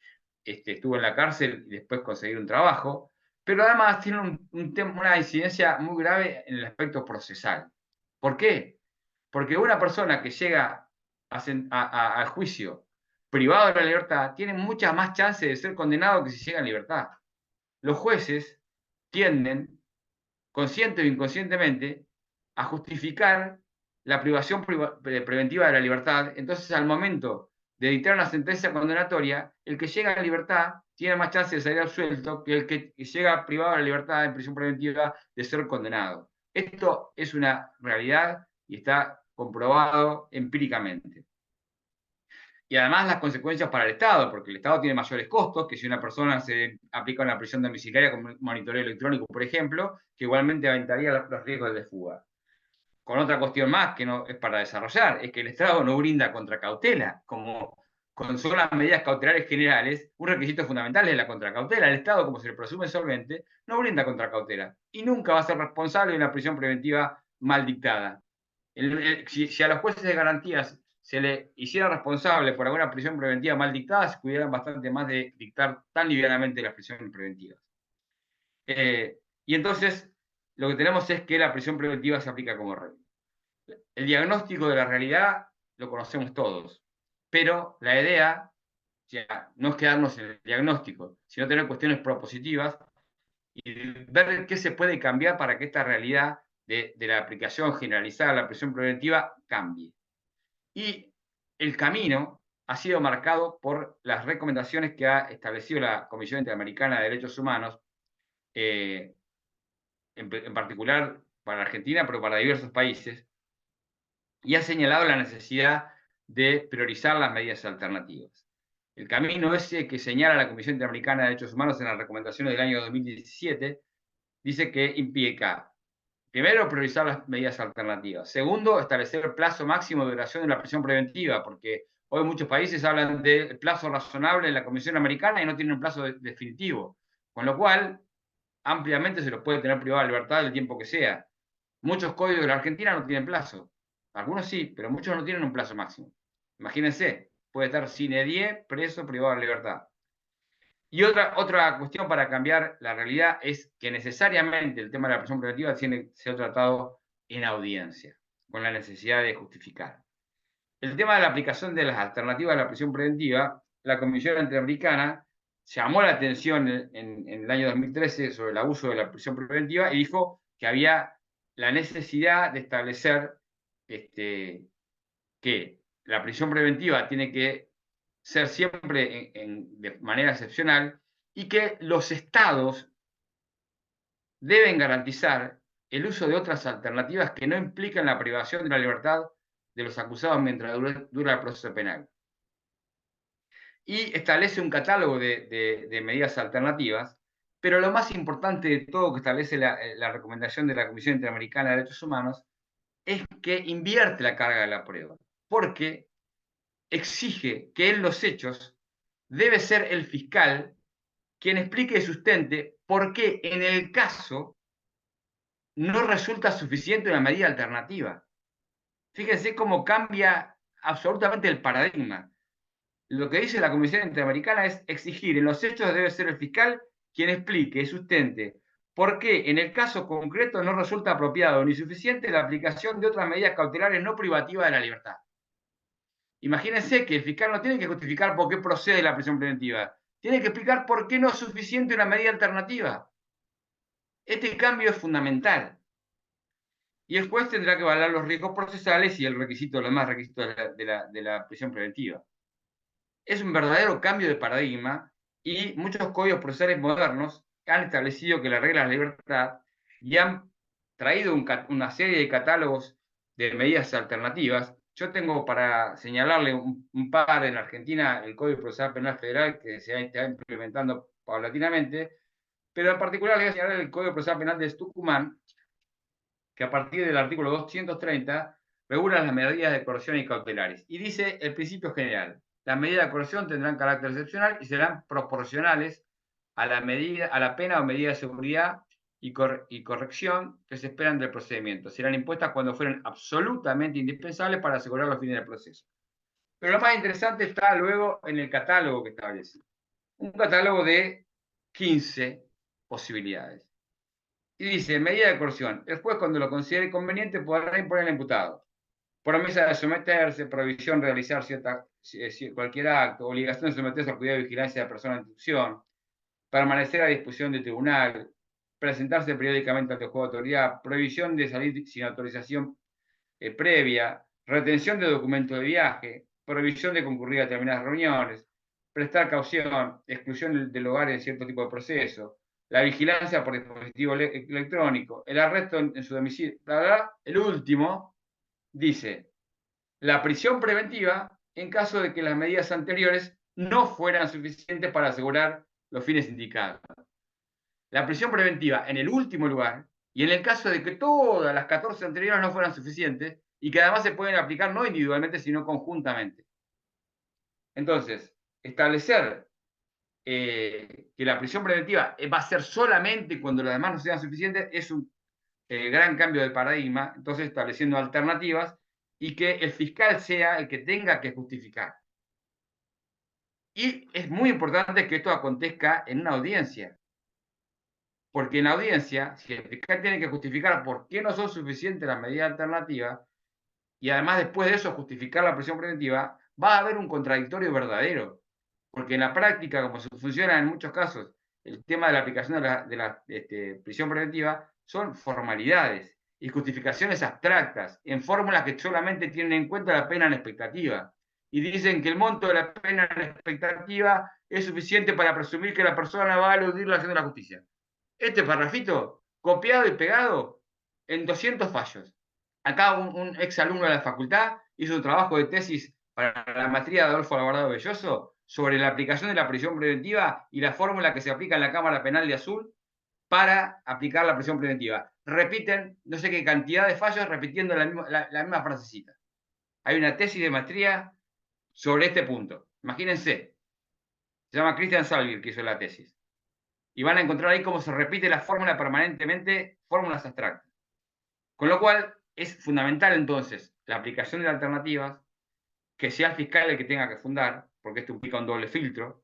estuvo en la cárcel y después conseguir un trabajo, pero además tiene una incidencia muy grave en el aspecto procesal. ¿Por qué? Porque una persona que llega al juicio privado de la libertad tiene muchas más chances de ser condenado que si llega en libertad. Los jueces tienden, consciente o inconscientemente, a justificar la privación preventiva de la libertad. Entonces, al momento de dictar una sentencia condenatoria, el que llega a la libertad tiene más chance de salir absuelto que el que llega privado de la libertad en prisión preventiva de ser condenado. Esto es una realidad y está comprobado empíricamente. Y además las consecuencias para el Estado, porque el Estado tiene mayores costos que si una persona se aplica una prisión domiciliaria con monitoreo electrónico, por ejemplo, que igualmente aumentaría los riesgos de fuga. Con otra cuestión más que no es para desarrollar, es que el Estado no brinda contracautela, como con solo las medidas cautelares generales, un requisito fundamental es la contracautela. El Estado, como se le presume solvente, no brinda contracautela y nunca va a ser responsable de una prisión preventiva mal dictada. Si a los jueces de garantías se le hiciera responsable por alguna prisión preventiva mal dictada, se cuidaran bastante más de dictar tan livianamente las prisiones preventivas. Y entonces, lo que tenemos es que la prisión preventiva se aplica como regla. El diagnóstico de la realidad lo conocemos todos, pero la idea ya, no es quedarnos en el diagnóstico, sino tener cuestiones propositivas y ver qué se puede cambiar para que esta realidad de la aplicación generalizada de la prisión preventiva cambie. Y el camino ha sido marcado por las recomendaciones que ha establecido la Comisión Interamericana de Derechos Humanos, en particular para Argentina, pero para diversos países, y ha señalado la necesidad de priorizar las medidas alternativas. El camino ese que señala la Comisión Interamericana de Derechos Humanos en las recomendaciones del año 2017 dice que implica, primero, priorizar las medidas alternativas. Segundo, establecer el plazo máximo de duración de la prisión preventiva, porque hoy muchos países hablan del plazo razonable en la Comisión Americana y no tienen un plazo definitivo. Con lo cual, ampliamente se los puede tener privado de libertad el tiempo que sea. Muchos códigos de la Argentina no tienen plazo. Algunos sí, pero muchos no tienen un plazo máximo. Imagínense, puede estar sine die, preso, privado de libertad. Y otra cuestión para cambiar la realidad es que necesariamente el tema de la prisión preventiva tiene que ser tratado en audiencia, con la necesidad de justificar. El tema de la aplicación de las alternativas a la prisión preventiva, la Comisión Interamericana llamó la atención en el año 2013 sobre el abuso de la prisión preventiva y dijo que había la necesidad de establecer que la prisión preventiva tiene que ser siempre de manera excepcional y que los estados deben garantizar el uso de otras alternativas que no implican la privación de la libertad de los acusados mientras dura el proceso penal. Y establece un catálogo de medidas alternativas, pero lo más importante de todo que establece la recomendación de la Comisión Interamericana de Derechos Humanos es que invierte la carga de la prueba, porque exige que en los hechos debe ser el fiscal quien explique y sustente por qué en el caso no resulta suficiente una medida alternativa. Fíjense cómo cambia absolutamente el paradigma. Lo que dice la Comisión Interamericana es exigir en los hechos debe ser el fiscal quien explique y sustente por qué en el caso concreto no resulta apropiado ni suficiente la aplicación de otras medidas cautelares no privativas de la libertad. Imagínense que el fiscal no tiene que justificar por qué procede la prisión preventiva, tiene que explicar por qué no es suficiente una medida alternativa. Este cambio es fundamental. Y el juez tendrá que evaluar los riesgos procesales y el requisito, los demás requisitos de la prisión preventiva. Es un verdadero cambio de paradigma y muchos códigos procesales modernos han establecido que las reglas de libertad y han traído una serie de catálogos de medidas alternativas. Yo tengo para señalarle un par en Argentina, el Código Procesal Penal Federal, que se está implementando paulatinamente, pero en particular le voy a señalar el Código Procesal Penal de Tucumán, que a partir del artículo 230 regula las medidas de coerción y cautelares. Y dice el principio general: las medidas de coerción tendrán carácter excepcional y serán proporcionales a la pena o medida de seguridad y corrección que se esperan del procedimiento. Serán impuestas cuando fueran absolutamente indispensables para asegurar los fines del proceso. Pero lo más interesante está luego en el catálogo que establece. Un catálogo de 15 posibilidades. Y dice, medida de coerción. El juez, cuando lo considere conveniente, podrá imponer al imputado promesa de someterse, prohibición de realizar cualquier acto, obligación de someterse al cuidado y vigilancia de la persona en instrucción, permanecer a disposición del tribunal, presentarse periódicamente ante el juez de autoridad, prohibición de salir sin autorización previa, retención de documentos de viaje, prohibición de concurrir a determinadas reuniones, prestar caución, exclusión del hogar en cierto tipo de proceso, la vigilancia por dispositivo electrónico, el arresto en su domicilio, bla, bla, bla. El último dice, la prisión preventiva en caso de que las medidas anteriores no fueran suficientes para asegurar los fines indicados. La prisión preventiva en el último lugar, y en el caso de que todas las 14 anteriores no fueran suficientes, y que además se pueden aplicar no individualmente, sino conjuntamente. Entonces, establecer que la prisión preventiva va a ser solamente cuando las demás no sean suficientes es un gran cambio de paradigma, entonces estableciendo alternativas y que el fiscal sea el que tenga que justificar. Y es muy importante que esto acontezca en una audiencia, porque en la audiencia, si el fiscal tiene que justificar por qué no son suficientes las medidas alternativas, y además después de eso justificar la prisión preventiva, va a haber un contradictorio verdadero, porque en la práctica, como se funciona en muchos casos, el tema de la aplicación de la prisión preventiva son formalidades y justificaciones abstractas, en fórmulas que solamente tienen en cuenta la pena en expectativa. y dicen que el monto de la pena en expectativa es suficiente para presumir que la persona va a eludir la acción de la justicia. Este parrafito, copiado y pegado en 200 fallos. Acá un ex alumno de la facultad hizo un trabajo de tesis para la maestría de Adolfo Alvarado Belloso sobre la aplicación de la prisión preventiva y la fórmula que se aplica en la Cámara Penal de Azul para aplicar la prisión preventiva. Repiten no sé qué cantidad de fallos repitiendo la misma frasecita. Hay una tesis de maestría sobre este punto. Imagínense. Se llama Christian Salvir, que hizo la tesis. Y van a encontrar ahí cómo se repite la fórmula permanentemente, fórmulas abstractas. Con lo cual, es fundamental entonces la aplicación de alternativas, que sea el fiscal el que tenga que fundar, porque esto implica un doble filtro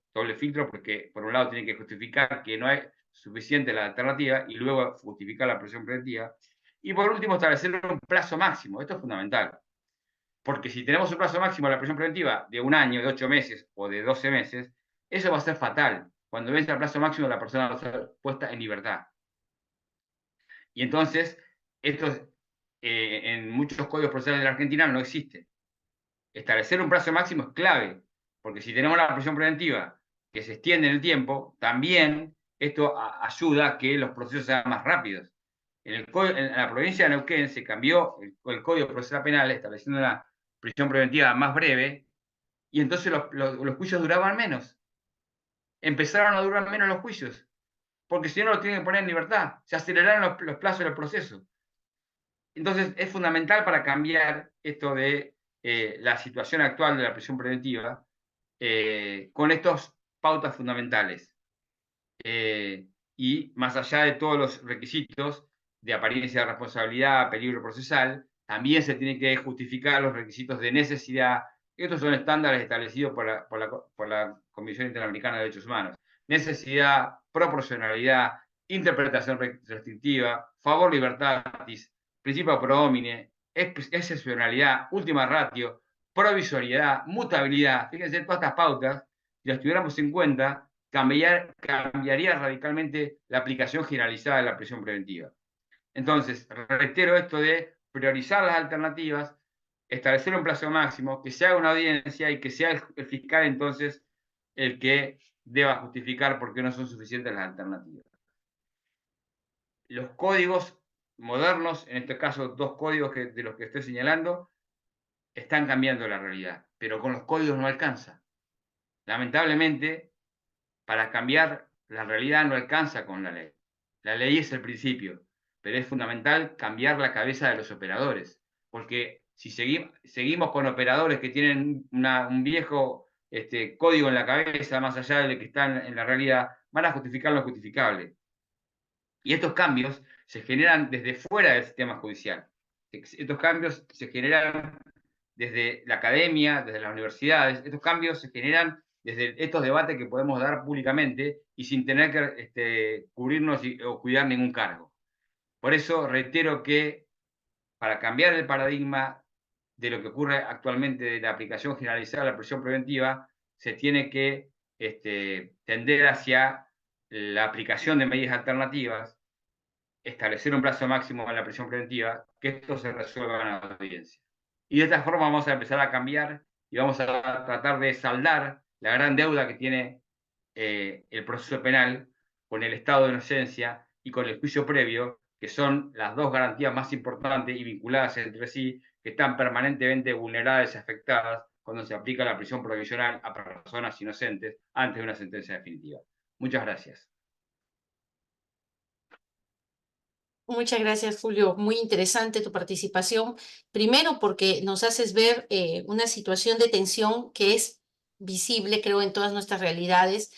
porque por un lado tiene que justificar que no es suficiente la alternativa y luego justificar la prisión preventiva. Y por último, establecer un plazo máximo. Esto es fundamental. Porque si tenemos un plazo máximo de la prisión preventiva de 1 año, de 8 meses o de 12 meses, eso va a ser fatal. Cuando vence el plazo máximo, la persona va a ser puesta en libertad. Y entonces, esto en muchos códigos procesales de la Argentina no existe. Establecer un plazo máximo es clave, porque si tenemos la prisión preventiva que se extiende en el tiempo, también esto ayuda a que los procesos sean más rápidos. En la provincia de Neuquén se cambió el Código Procesal Penal estableciendo una prisión preventiva más breve, y entonces los juicios duraban menos. Empezaron a durar menos los juicios, porque si no los tienen que poner en libertad, se aceleraron los plazos del proceso. Entonces es fundamental para cambiar esto de la situación actual de la prisión preventiva con estas pautas fundamentales. Y más allá de todos los requisitos de apariencia de responsabilidad, peligro procesal, también se tienen que justificar los requisitos de necesidad. Estos son estándares establecidos por la Comisión Interamericana de Derechos Humanos. Necesidad, proporcionalidad, interpretación restrictiva, favor libertatis, principio pro homine, excepcionalidad, última ratio, provisoriedad, mutabilidad. Fíjense, todas estas pautas, si las tuviéramos en cuenta, cambiaría radicalmente la aplicación generalizada de la prisión preventiva. Entonces, reitero esto de priorizar las alternativas, establecer un plazo máximo, que se haga una audiencia y que sea el fiscal entonces el que deba justificar por qué no son suficientes las alternativas. Los códigos modernos, en este caso 2 códigos de los que estoy señalando, están cambiando la realidad, pero con los códigos no alcanza. Lamentablemente, para cambiar la realidad no alcanza con la ley. La ley es el principio, pero es fundamental cambiar la cabeza de los operadores, porque si seguimos con operadores que tienen un viejo código en la cabeza, más allá de lo que está en la realidad, van a justificar lo injustificable. Y estos cambios se generan desde fuera del sistema judicial. Estos cambios se generan desde la academia, desde las universidades. Estos cambios se generan desde estos debates que podemos dar públicamente y sin tener que cubrirnos o cuidar ningún cargo. Por eso reitero que para cambiar el paradigma de lo que ocurre actualmente de la aplicación generalizada de la prisión preventiva, se tiene que tender hacia la aplicación de medidas alternativas, establecer un plazo máximo en la prisión preventiva, que esto se resuelva en la audiencia. Y de esta forma vamos a empezar a cambiar y vamos a tratar de saldar la gran deuda que tiene el proceso penal con el estado de inocencia y con el juicio previo, que son las 2 garantías más importantes y vinculadas entre sí, que están permanentemente vulneradas y afectadas cuando se aplica la prisión provisional a personas inocentes antes de una sentencia definitiva. Muchas gracias. Muchas gracias, Julio. Muy interesante tu participación. Primero, porque nos haces ver una situación de tensión que es visible, creo, en todas nuestras realidades,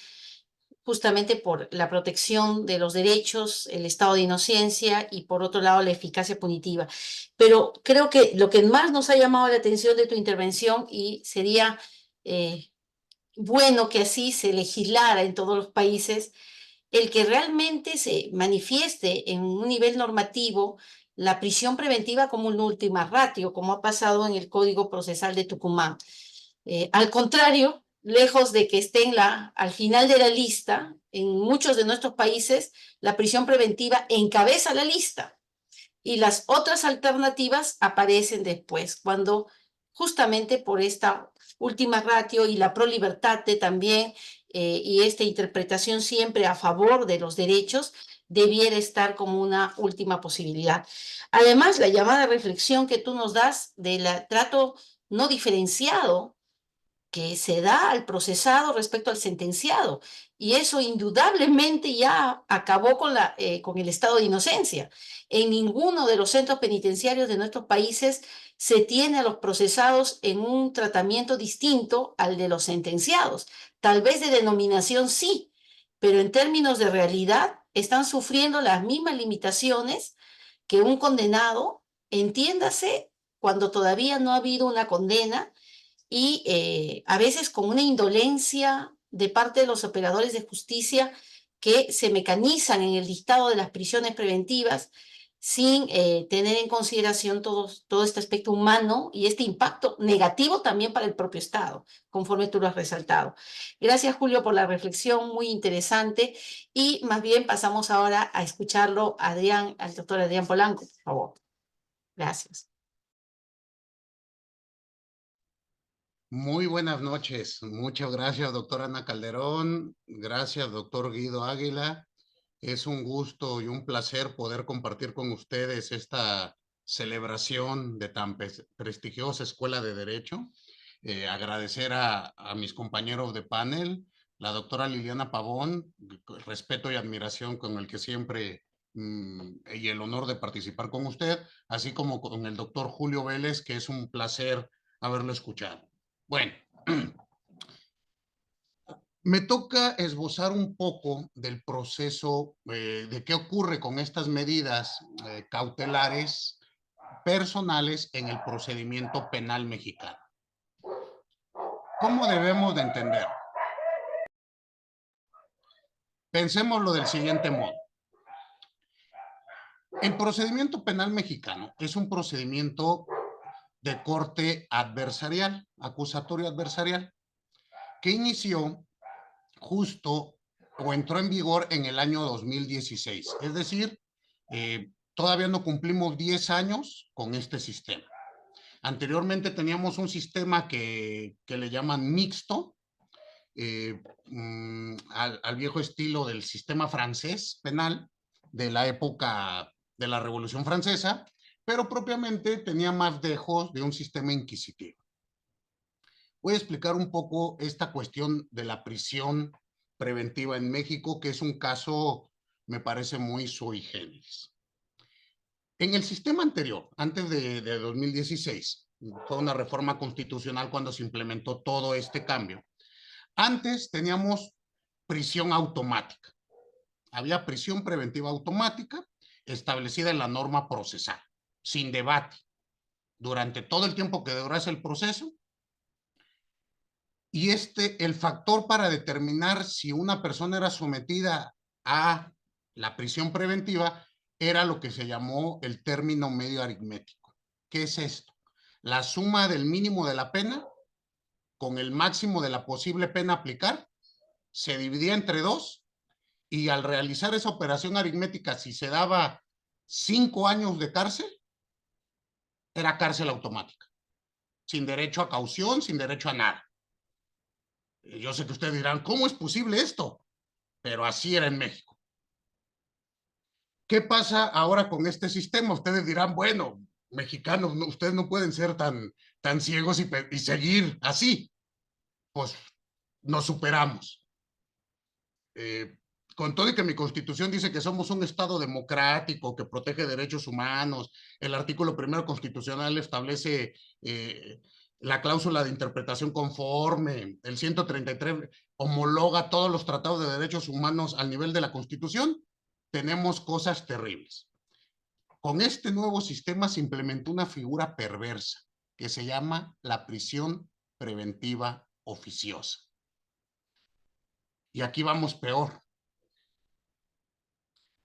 justamente por la protección de los derechos, el estado de inocencia y, por otro lado, la eficacia punitiva. Pero creo que lo que más nos ha llamado la atención de tu intervención, y sería bueno que así se legislara en todos los países, el que realmente se manifieste en un nivel normativo la prisión preventiva como una última ratio, como ha pasado en el Código Procesal de Tucumán. Al contrario, lejos de que esté al final de la lista, en muchos de nuestros países la prisión preventiva encabeza la lista y las otras alternativas aparecen después, cuando justamente por esta última ratio y la pro libertate también, y esta interpretación siempre a favor de los derechos, debiera estar como una última posibilidad. Además, la llamada reflexión que tú nos das del trato no diferenciado que se da al procesado respecto al sentenciado, y eso indudablemente ya acabó con el estado de inocencia. En ninguno de los centros penitenciarios de nuestros países se tiene a los procesados en un tratamiento distinto al de los sentenciados. Tal vez de denominación sí, pero en términos de realidad están sufriendo las mismas limitaciones que un condenado, entiéndase, cuando todavía no ha habido una condena, y a veces con una indolencia de parte de los operadores de justicia que se mecanizan en el dictado de las prisiones preventivas sin tener en consideración todo este aspecto humano y este impacto negativo también para el propio Estado, conforme tú lo has resaltado. Gracias, Julio, por la reflexión muy interesante, y más bien pasamos ahora a escucharlo al doctor Adrián Polanco, por favor. Gracias. Muy buenas noches. Muchas gracias, doctora Ana Calderón. Gracias, doctor Guido Águila. Es un gusto y un placer poder compartir con ustedes esta celebración de tan prestigiosa Escuela de Derecho. Agradecer a mis compañeros de panel, la doctora Liliana Pavón, respeto y admiración con el que siempre y el honor de participar con usted, así como con el doctor Julio Vélez, que es un placer haberlo escuchado. Bueno, me toca esbozar un poco del proceso de qué ocurre con estas medidas cautelares personales en el procedimiento penal mexicano. ¿Cómo debemos de entender? Pensémoslo del siguiente modo. El procedimiento penal mexicano es un procedimiento de corte adversarial, acusatorio adversarial, que inició justo o entró en vigor en el año 2016. Es decir, todavía no cumplimos 10 años con este sistema. Anteriormente teníamos un sistema que le llaman mixto, al viejo estilo del sistema francés penal de la época de la Revolución Francesa, pero propiamente tenía más dejos de un sistema inquisitivo. Voy a explicar un poco esta cuestión de la prisión preventiva en México, que es un caso, me parece, muy sui generis. En el sistema anterior, antes de 2016, fue una reforma constitucional cuando se implementó todo este cambio. Antes teníamos prisión automática. Había prisión preventiva automática establecida en la norma procesal, sin debate, durante todo el tiempo que durase el proceso. Y el factor para determinar si una persona era sometida a la prisión preventiva era lo que se llamó el término medio aritmético. ¿Qué es esto? La suma del mínimo de la pena con el máximo de la posible pena a aplicar se dividía entre 2, y al realizar esa operación aritmética, si se daba 5 años de cárcel, era cárcel automática, sin derecho a caución, sin derecho a nada. Yo sé que ustedes dirán, ¿cómo es posible esto? Pero así era en México. ¿Qué pasa ahora con este sistema? Ustedes dirán, bueno, mexicanos, ustedes no pueden ser tan ciegos y seguir así. Pues nos superamos. Con todo y que mi Constitución dice que somos un Estado democrático que protege derechos humanos, el artículo 1 constitucional establece la cláusula de interpretación conforme, el 133 homologa todos los tratados de derechos humanos al nivel de la Constitución, tenemos cosas terribles. Con este nuevo sistema se implementó una figura perversa que se llama la prisión preventiva oficiosa. Y aquí vamos peor.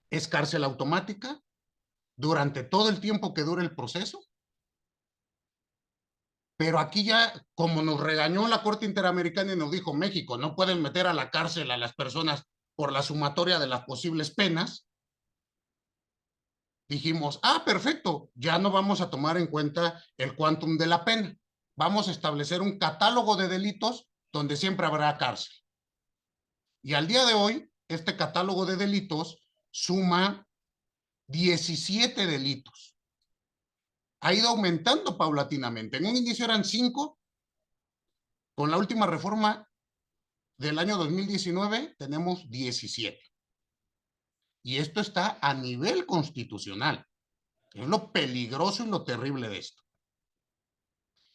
Es cárcel automática durante todo el tiempo que dure el proceso. Pero aquí ya, como nos regañó la Corte Interamericana y nos dijo, México, no pueden meter a la cárcel a las personas por la sumatoria de las posibles penas, dijimos, perfecto, ya no vamos a tomar en cuenta el quantum de la pena. vamos a establecer un catálogo de delitos donde siempre habrá cárcel. Y al día de hoy, este catálogo de delitos suma 17 delitos. Ha ido aumentando paulatinamente. En un inicio eran 5. Con la última reforma del año 2019 tenemos 17. Y esto está a nivel constitucional. Es lo peligroso y lo terrible de esto.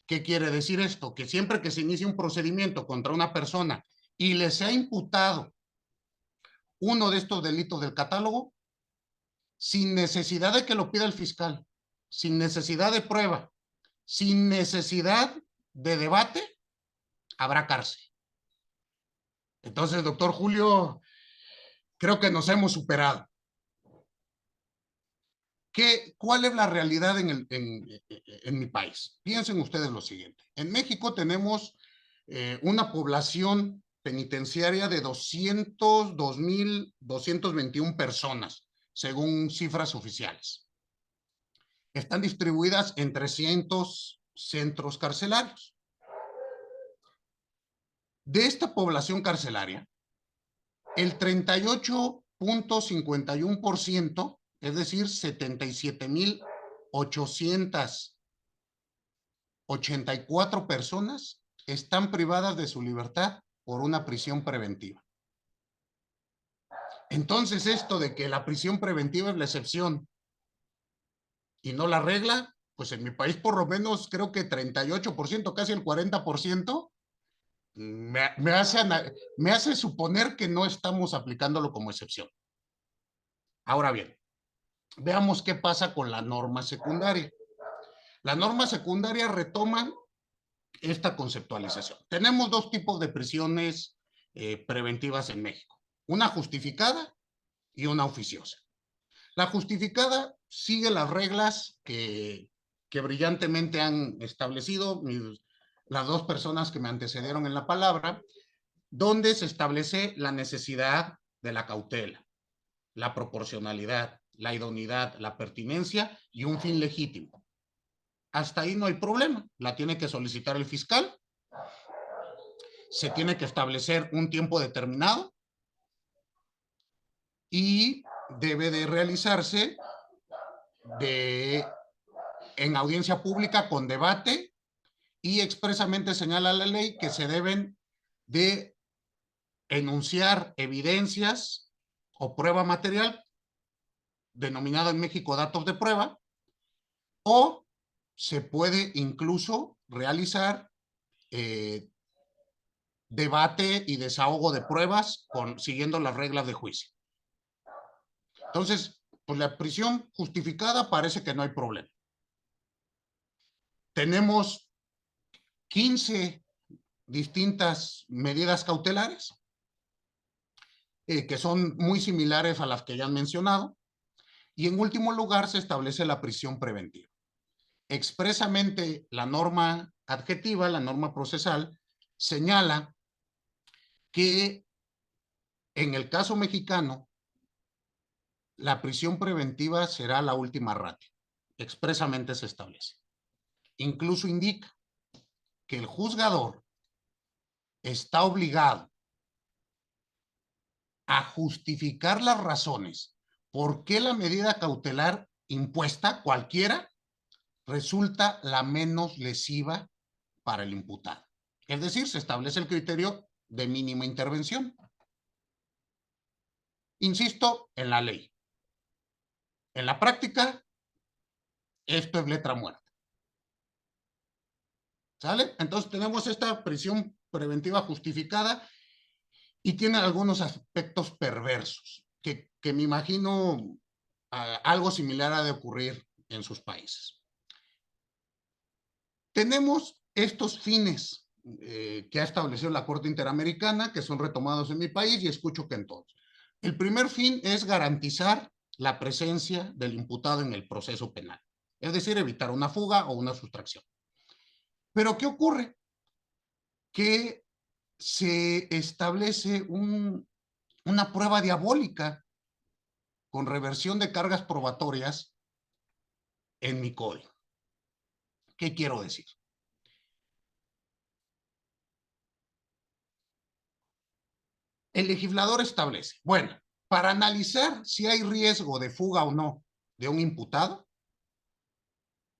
¿Qué quiere decir esto? Que siempre que se inicie un procedimiento contra una persona y le sea imputado uno de estos delitos del catálogo, sin necesidad de que lo pida el fiscal, sin necesidad de prueba, sin necesidad de debate, habrá cárcel. Entonces, doctor Julio, creo que nos hemos superado. ¿Cuál es la realidad en mi país? Piensen ustedes lo siguiente. En México tenemos una población penitenciaria de 202,221 personas, según cifras oficiales. Están distribuidas en 300 centros carcelarios. De esta población carcelaria, el 38.51%, es decir, 77,884 personas están privadas de su libertad por una prisión preventiva. Entonces, esto de que la prisión preventiva es la excepción y no la regla, pues en mi país por lo menos creo que 38%, casi el 40%, me hace suponer que no estamos aplicándolo como excepción. Ahora bien, veamos qué pasa con la norma secundaria. La norma secundaria retoma esta conceptualización. Tenemos dos tipos de prisiones preventivas en México. Una justificada y una oficiosa. La justificada sigue las reglas que brillantemente han establecido las dos personas que me antecedieron en la palabra, donde se establece la necesidad de la cautela, la proporcionalidad, la idoneidad, la pertinencia y un fin legítimo. Hasta ahí no hay problema. La tiene que solicitar el fiscal. Se tiene que establecer un tiempo determinado y debe de realizarse en audiencia pública con debate, y expresamente señala la ley que se deben de enunciar evidencias o prueba material, denominado en México datos de prueba, o se puede incluso realizar debate y desahogo de pruebas siguiendo las reglas de juicio. Entonces, pues la prisión justificada parece que no hay problema. Tenemos 15 distintas medidas cautelares que son muy similares a las que ya han mencionado. Y en último lugar se establece la prisión preventiva. Expresamente la norma adjetiva, la norma procesal, señala que en el caso mexicano la prisión preventiva será la última ratio. Expresamente se establece. Incluso indica que el juzgador está obligado a justificar las razones por qué la medida cautelar impuesta, cualquiera, resulta la menos lesiva para el imputado. Es decir, se establece el criterio de mínima intervención. Insisto, en la ley. En la práctica, esto es letra muerta. ¿Sale? Entonces tenemos esta prisión preventiva justificada y tiene algunos aspectos perversos que me imagino algo similar ha de ocurrir en sus países. Tenemos estos fines que ha establecido la Corte Interamericana, que son retomados en mi país y escucho que en todos. El primer fin es garantizar la presencia del imputado en el proceso penal, es decir, evitar una fuga o una sustracción. Pero ¿qué ocurre? Que se establece una prueba diabólica con reversión de cargas probatorias en mi código. ¿Qué quiero decir? El legislador establece, bueno, para analizar si hay riesgo de fuga o no de un imputado,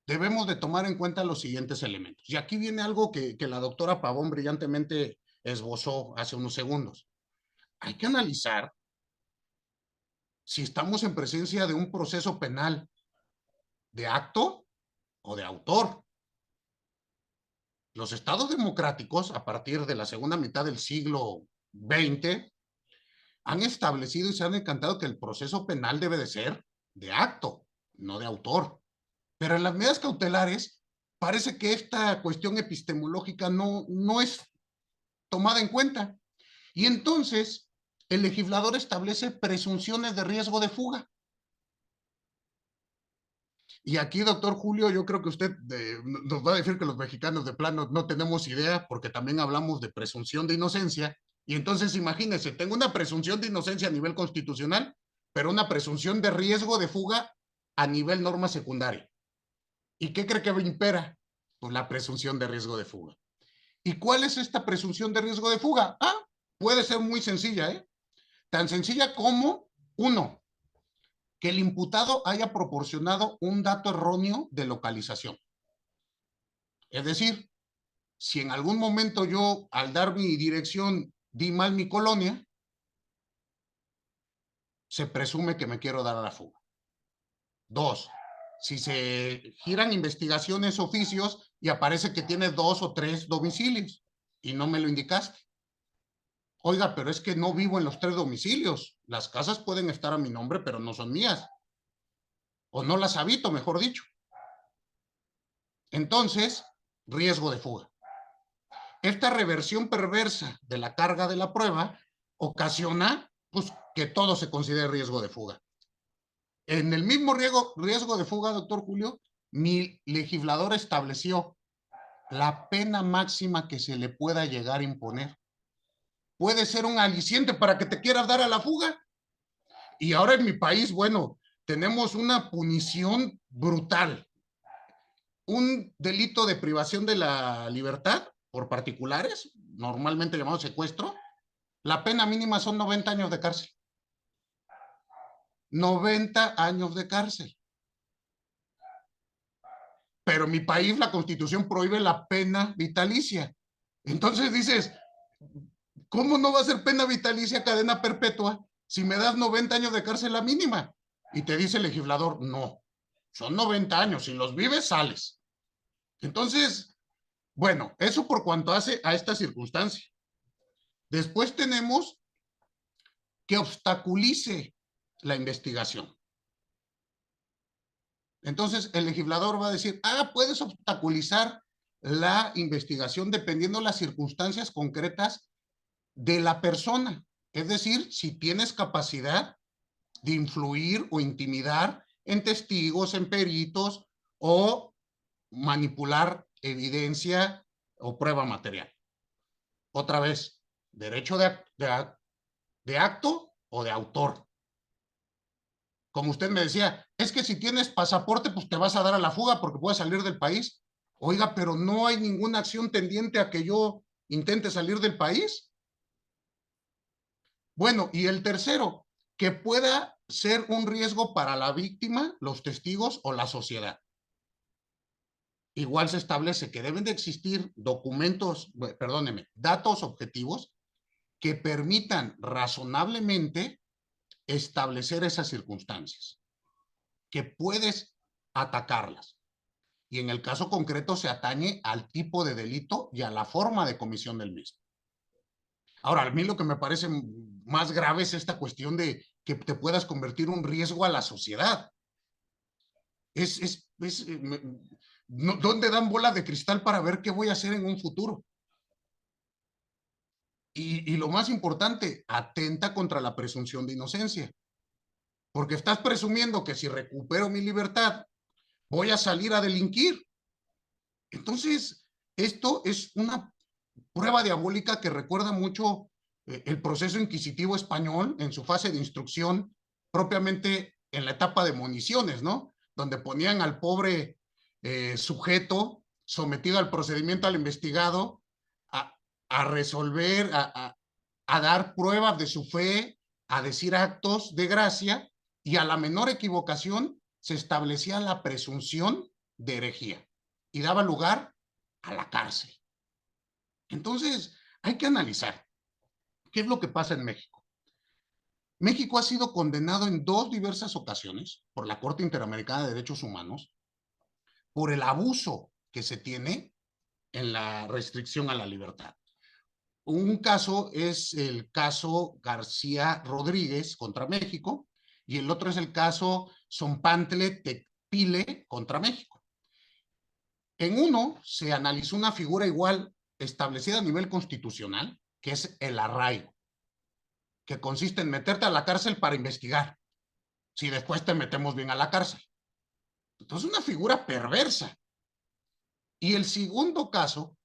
debemos de tomar en cuenta los siguientes elementos. Y aquí viene algo que la doctora Pavón brillantemente esbozó hace unos segundos. Hay que analizar si estamos en presencia de un proceso penal de acto o de autor. Los estados democráticos, a partir de la segunda mitad del siglo XX, han establecido y se han encantado que el proceso penal debe de ser de acto, no de autor. Pero en las medidas cautelares parece que esta cuestión epistemológica no es tomada en cuenta. Y entonces el legislador establece presunciones de riesgo de fuga. Y aquí, doctor Julio, yo creo que usted nos va a decir que los mexicanos de plano no tenemos idea, porque también hablamos de presunción de inocencia. Y entonces imagínense, tengo una presunción de inocencia a nivel constitucional, pero una presunción de riesgo de fuga a nivel norma secundaria. ¿Y qué cree que impera? Pues la presunción de riesgo de fuga. ¿Y cuál es esta presunción de riesgo de fuga? Puede ser muy sencilla, ¿eh? Tan sencilla como, uno, que el imputado haya proporcionado un dato erróneo de localización. Es decir, si en algún momento yo, al dar mi dirección, di mal mi colonia, se presume que me quiero dar a la fuga. Dos, si se giran investigaciones, oficios, y aparece que tiene 2 o 3 domicilios y no me lo indicaste. Oiga, pero es que no vivo en los 3 domicilios. Las casas pueden estar a mi nombre, pero no son mías. O no las habito, mejor dicho. Entonces, riesgo de fuga. Esta reversión perversa de la carga de la prueba ocasiona, pues, que todo se considere riesgo de fuga. En el mismo riesgo de fuga, doctor Julio, mi legislador estableció la pena máxima que se le pueda llegar a imponer. Puede ser un aliciente para que te quieras dar a la fuga. Y ahora en mi país, bueno, tenemos una punición brutal. Un delito de privación de la libertad por particulares, normalmente llamado secuestro, la pena mínima son 90 años de cárcel. 90 años de cárcel. Pero en mi país la Constitución prohíbe la pena vitalicia. Entonces dices, ¿cómo no va a ser pena vitalicia, cadena perpetua, si me das 90 años de cárcel la mínima? Y te dice el legislador, no, son 90 años, si los vives, sales. Entonces, bueno, eso por cuanto hace a esta circunstancia. Después tenemos que obstaculice la investigación. Entonces, el legislador va a decir, puedes obstaculizar la investigación dependiendo de las circunstancias concretas de la persona. Es decir, si tienes capacidad de influir o intimidar en testigos, en peritos, o manipular evidencia o prueba material. Otra vez, derecho de acto o de autor. Como usted me decía, es que si tienes pasaporte, pues te vas a dar a la fuga porque puedes salir del país. Oiga, pero no hay ninguna acción tendiente a que yo intente salir del país. Bueno, y el tercero, que pueda ser un riesgo para la víctima, los testigos o la sociedad. Igual se establece que deben de existir datos objetivos que permitan razonablemente establecer esas circunstancias, que puedes atacarlas. Y en el caso concreto se atañe al tipo de delito y a la forma de comisión del mismo. Ahora, a mí lo que me parece más grave es esta cuestión de que te puedas convertir un riesgo a la sociedad. ¿Dónde dan bolas de cristal para ver qué voy a hacer en un futuro? Y lo más importante, atenta contra la presunción de inocencia. Porque estás presumiendo que si recupero mi libertad, voy a salir a delinquir. Entonces, esto es una prueba diabólica que recuerda mucho el proceso inquisitivo español en su fase de instrucción, propiamente en la etapa de municiones, ¿no? Donde ponían al pobre sujeto sometido al procedimiento al investigado a resolver, a dar pruebas de su fe, a decir actos de gracia, y a la menor equivocación se establecía la presunción de herejía y daba lugar a la cárcel. Entonces, hay que analizar qué es lo que pasa en México. México ha sido condenado en dos diversas ocasiones por la Corte Interamericana de Derechos Humanos por el abuso que se tiene en la restricción a la libertad. Un caso es el caso García Rodríguez contra México y el otro es el caso Zompantle Tecpile contra México. En uno se analizó una figura igual establecida a nivel constitucional, que es el arraigo, que consiste en meterte a la cárcel para investigar, si después te metemos bien a la cárcel. Entonces, una figura perversa. Y el segundo caso,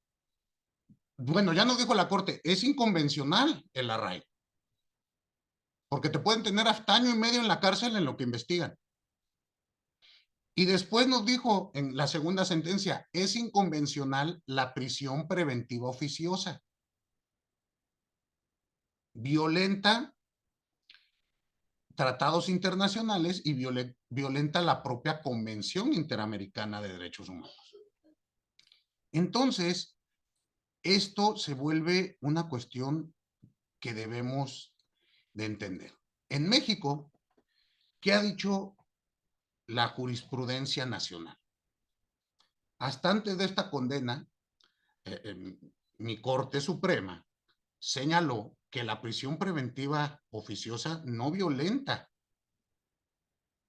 bueno, ya nos dijo la Corte, es inconvencional el arraigo, porque te pueden tener hasta año y medio en la cárcel en lo que investigan. Y después nos dijo en la segunda sentencia, es inconvencional la prisión preventiva oficiosa. Violenta tratados internacionales y violenta la propia Convención Interamericana de Derechos Humanos. Entonces, esto se vuelve una cuestión que debemos de entender. En México, ¿qué ha dicho la jurisprudencia nacional? Hasta antes de esta condena, mi Corte Suprema señaló que la prisión preventiva oficiosa no violenta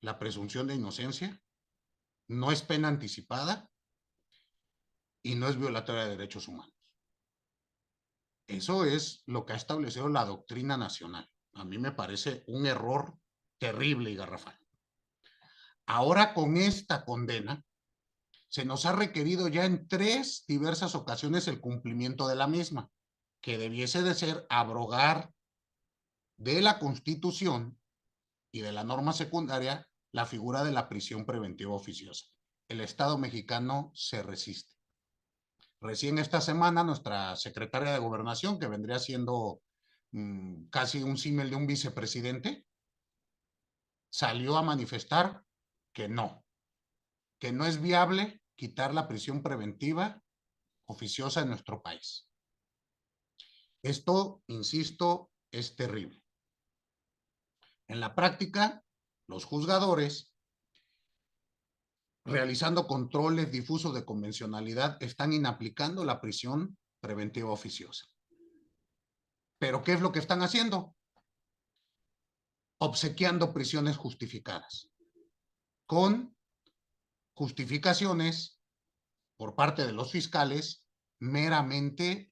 la presunción de inocencia, no es pena anticipada y no es violatoria de derechos humanos. Eso es lo que ha establecido la doctrina nacional. A mí me parece un error terrible y garrafal. Ahora, con esta condena, se nos ha requerido ya en 3 diversas ocasiones el cumplimiento de la misma, que debiese de ser abrogar de la Constitución y de la norma secundaria la figura de la prisión preventiva oficiosa. El Estado mexicano se resiste. Recién esta semana nuestra secretaria de Gobernación, que vendría siendo casi un símil de un vicepresidente, salió a manifestar que no es viable quitar la prisión preventiva oficiosa en nuestro país. Esto, insisto, es terrible. En la práctica, los juzgadores, realizando controles difusos de convencionalidad, están inaplicando la prisión preventiva oficiosa. ¿Pero qué es lo que están haciendo? Obsequiando prisiones justificadas, con justificaciones por parte de los fiscales meramente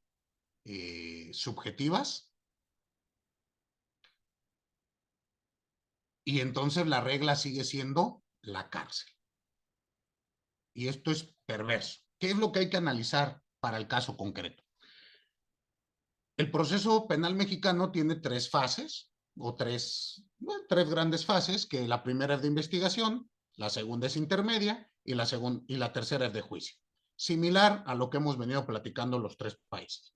subjetivas, y entonces la regla sigue siendo la cárcel. Y esto es perverso. ¿Qué es lo que hay que analizar para el caso concreto? El proceso penal mexicano tiene 3 fases, o 3 grandes fases, que la primera es de investigación, la segunda es intermedia y la tercera es de juicio. Similar a lo que hemos venido platicando los 3 países.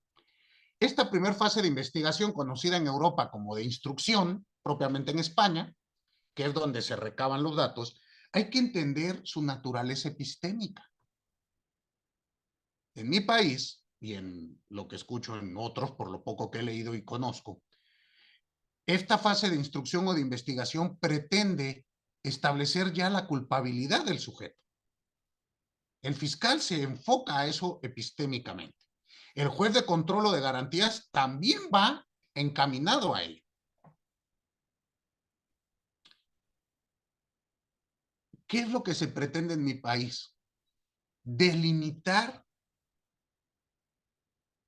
Esta primera fase de investigación, conocida en Europa como de instrucción, propiamente en España, que es donde se recaban los datos, hay que entender su naturaleza epistémica. En mi país, y en lo que escucho en otros, por lo poco que he leído y conozco, esta fase de instrucción o de investigación pretende establecer ya la culpabilidad del sujeto. El fiscal se enfoca a eso epistémicamente. El juez de control o de garantías también va encaminado a ello. ¿Qué es lo que se pretende en mi país? Delimitar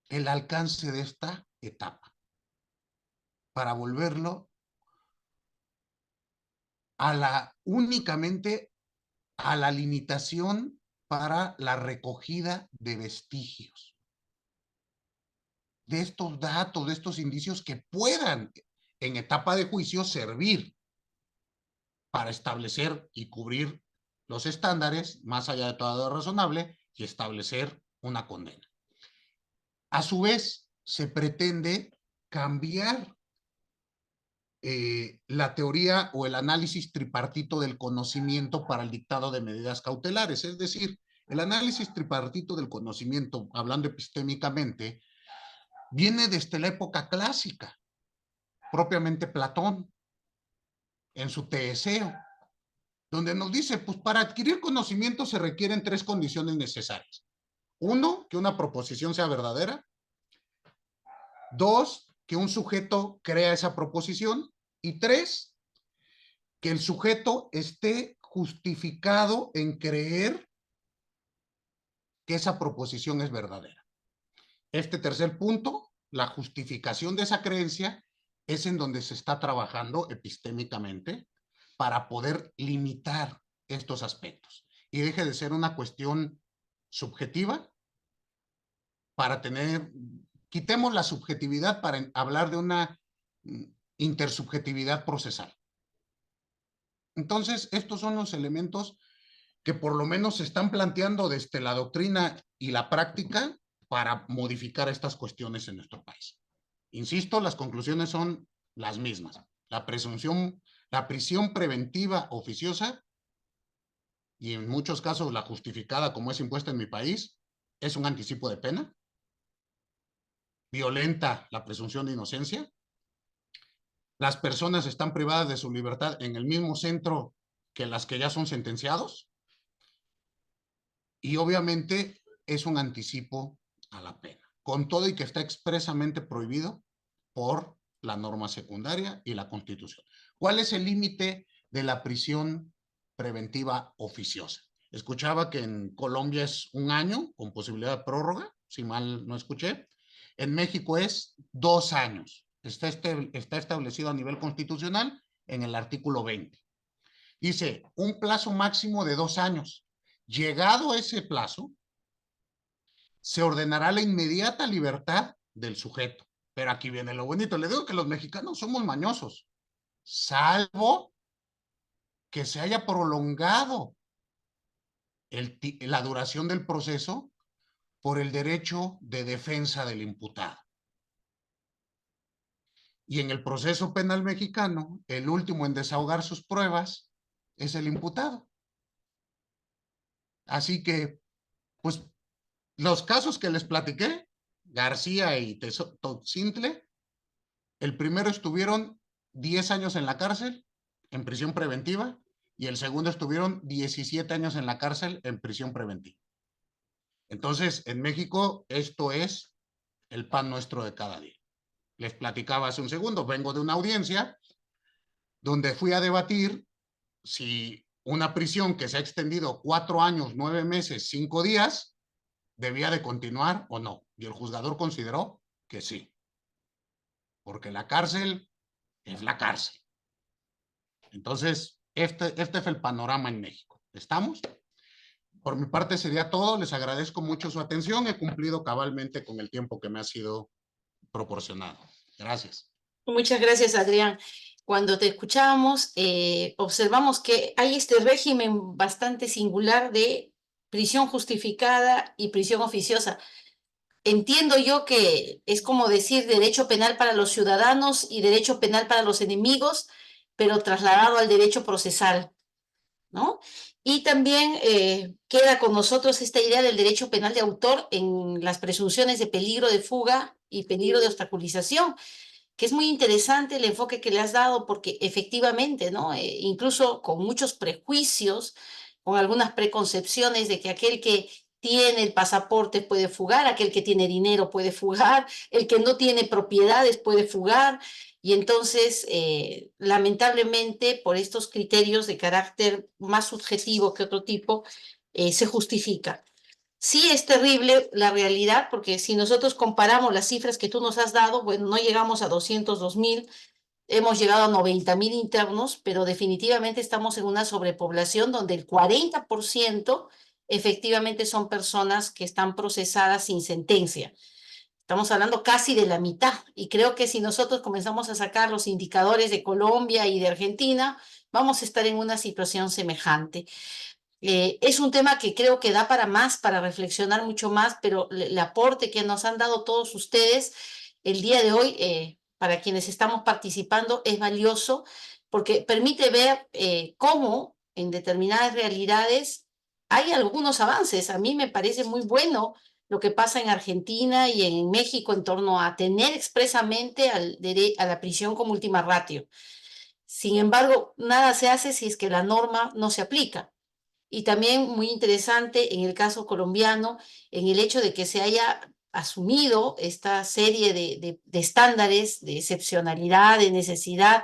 el alcance de esta etapa para volverlo únicamente a la limitación para la recogida de vestigios, de estos datos, de estos indicios que puedan en etapa de juicio servir para establecer y cubrir los estándares más allá de todo lo razonable y establecer una condena. A su vez, se pretende cambiar la teoría o el análisis tripartito del conocimiento para el dictado de medidas cautelares. Es decir, el análisis tripartito del conocimiento, hablando epistémicamente, viene desde la época clásica, propiamente Platón, en su Teseo, donde nos dice, pues para adquirir conocimiento se requieren 3 condiciones necesarias. 1, que una proposición sea verdadera. 2, que un sujeto crea esa proposición. Y 3, que el sujeto esté justificado en creer que esa proposición es verdadera. Este tercer punto, la justificación de esa creencia, es en donde se está trabajando epistémicamente para poder limitar estos aspectos y deje de ser una cuestión subjetiva para tener, quitemos la subjetividad para hablar de una intersubjetividad procesal. Entonces, estos son los elementos que por lo menos se están planteando desde la doctrina y la práctica para modificar estas cuestiones en nuestro país. Insisto, las conclusiones son las mismas. La prisión preventiva oficiosa, y en muchos casos la justificada como es impuesta en mi país, es un anticipo de pena, violenta la presunción de inocencia, las personas están privadas de su libertad en el mismo centro que las que ya son sentenciados, y obviamente es un anticipo a la pena, con todo y que está expresamente prohibido por la norma secundaria y la Constitución. ¿Cuál es el límite de la prisión preventiva oficiosa? Escuchaba que en Colombia es 1 año con posibilidad de prórroga, si mal no escuché. En México es 2 años. Está establecido a nivel constitucional en el artículo 20. Dice, un plazo máximo de 2 años. Llegado ese plazo, se ordenará la inmediata libertad del sujeto. Pero aquí viene lo bonito. Le digo que los mexicanos somos mañosos, salvo que se haya prolongado la duración del proceso por el derecho de defensa del imputado. Y en el proceso penal mexicano, el último en desahogar sus pruebas es el imputado. Así que, pues, los casos que les platiqué, García y Totzintle, el primero estuvieron 10 años en la cárcel, en prisión preventiva, y el segundo estuvieron 17 años en la cárcel, en prisión preventiva. Entonces, en México, esto es el pan nuestro de cada día. Les platicaba hace un segundo, vengo de una audiencia donde fui a debatir si una prisión que se ha extendido 4 años, 9 meses, 5 días, debía de continuar o no. Y el juzgador consideró que sí. Porque la cárcel es la cárcel. Entonces, este es el panorama en México. ¿Estamos? Por mi parte sería todo. Les agradezco mucho su atención. He cumplido cabalmente con el tiempo que me ha sido proporcionado. Gracias. Muchas gracias, Adrián. Cuando te escuchábamos, observamos que hay este régimen bastante singular de prisión justificada y prisión oficiosa. Entiendo yo que es como decir derecho penal para los ciudadanos y derecho penal para los enemigos, pero trasladado al derecho procesal, ¿no? Y también queda con nosotros esta idea del derecho penal de autor en las presunciones de peligro de fuga y peligro de obstaculización, que es muy interesante el enfoque que le has dado, porque efectivamente, ¿no? Incluso con muchos prejuicios, con algunas preconcepciones de que aquel que tiene el pasaporte puede fugar, aquel que tiene dinero puede fugar, el que no tiene propiedades puede fugar, y entonces, lamentablemente, por estos criterios de carácter más subjetivo que otro tipo, se justifica. Sí es terrible la realidad, porque si nosotros comparamos las cifras que tú nos has dado, bueno, no llegamos a 202,000, hemos llegado a 90,000 internos, pero definitivamente estamos en una sobrepoblación donde el 40% efectivamente son personas que están procesadas sin sentencia. Estamos hablando casi de la mitad, y creo que si nosotros comenzamos a sacar los indicadores de Colombia y de Argentina, vamos a estar en una situación semejante. Es un tema que creo que da para más, para reflexionar mucho más, pero el aporte que nos han dado todos ustedes el día de hoy, para quienes estamos participando, es valioso porque permite ver cómo en determinadas realidades hay algunos avances. A mí me parece muy bueno lo que pasa en Argentina y en México en torno a tener expresamente a la prisión como última ratio. Sin embargo, nada se hace si es que la norma no se aplica. Y también muy interesante en el caso colombiano, en el hecho de que se haya asumido esta serie de estándares de excepcionalidad, de necesidad,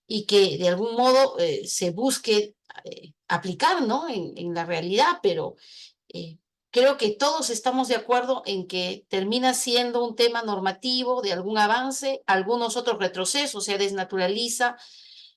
y que de algún modo se busque aplicar, ¿no? En la realidad, pero creo que todos estamos de acuerdo en que termina siendo un tema normativo de algún avance, algunos otros retrocesos, se desnaturaliza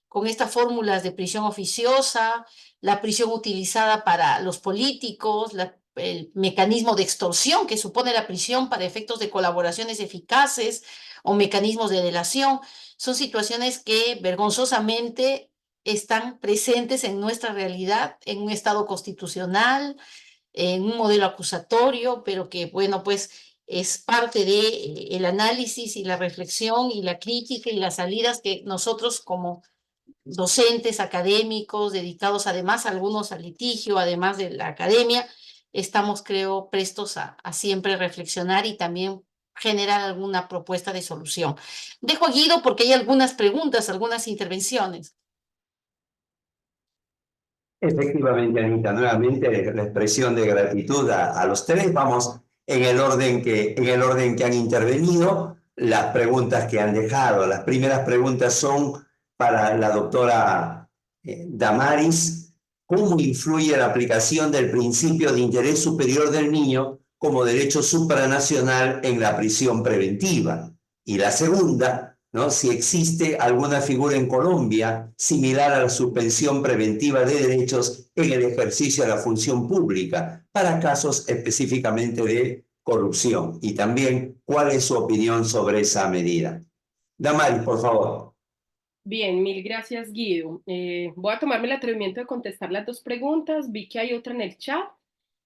con estas fórmulas de prisión oficiosa, la prisión utilizada para los políticos, el mecanismo de extorsión que supone la prisión para efectos de colaboraciones eficaces o mecanismos de delación. Son situaciones que vergonzosamente están presentes en nuestra realidad, en un Estado constitucional, en un modelo acusatorio, pero que, bueno, pues es parte de el análisis y la reflexión y la crítica y las salidas que nosotros como docentes, académicos, dedicados además algunos al litigio, además de la academia, estamos, creo, prestos a siempre reflexionar y también generar alguna propuesta de solución. Dejo a Guido porque hay algunas preguntas, algunas intervenciones. Efectivamente, Anita, nuevamente la expresión de gratitud a los tres. Vamos en el orden que han intervenido, las preguntas que han dejado. Las primeras preguntas son para la doctora Damaris. ¿Cómo influye la aplicación del principio de interés superior del niño como derecho supranacional en la prisión preventiva? Y la segunda, ¿no? Si existe alguna figura en Colombia similar a la suspensión preventiva de derechos en el ejercicio de la función pública para casos específicamente de corrupción. Y también, ¿cuál es su opinión sobre esa medida? Damaris, por favor. Bien, mil gracias, Guido. Voy a tomarme el atrevimiento de contestar las dos preguntas. Vi que hay otra en el chat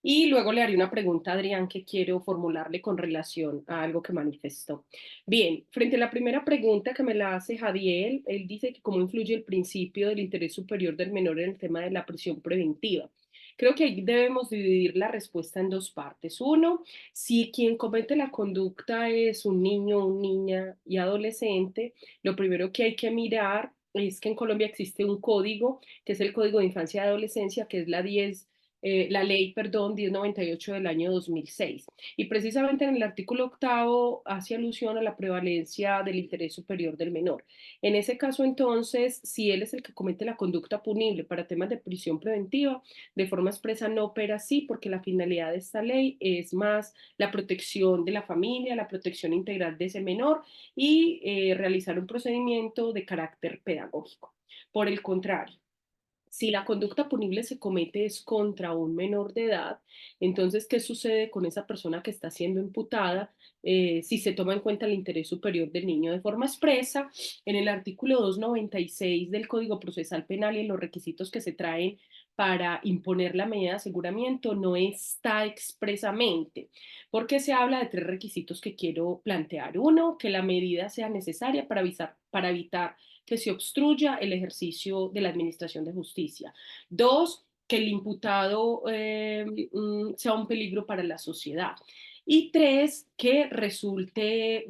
y luego le haré una pregunta a Adrián que quiero formularle con relación a algo que manifestó. Bien, frente a la primera pregunta que me la hace Jadiel, él dice que cómo influye el principio del interés superior del menor en el tema de la prisión preventiva. Creo que ahí debemos dividir la respuesta en dos partes. Uno, si quien comete la conducta es un niño, una niña y adolescente, lo primero que hay que mirar es que en Colombia existe un código, que es el Código de Infancia y Adolescencia, que es la ley, perdón, 1098 del año 2006. Y precisamente en el artículo 8 hace alusión a la prevalencia del interés superior del menor. En ese caso, entonces, si él es el que comete la conducta punible para temas de prisión preventiva, de forma expresa no opera así, porque la finalidad de esta ley es más la protección de la familia, la protección integral de ese menor y realizar un procedimiento de carácter pedagógico. Por el contrario, si la conducta punible se comete es contra un menor de edad, entonces, ¿qué sucede con esa persona que está siendo imputada si se toma en cuenta el interés superior del niño? De forma expresa, en el artículo 296 del Código Procesal Penal y en los requisitos que se traen para imponer la medida de aseguramiento no está expresamente, porque se habla de tres requisitos que quiero plantear. Uno, que la medida sea necesaria para evitar que se obstruya el ejercicio de la administración de justicia. Dos, que el imputado sea un peligro para la sociedad. Y tres, que resulte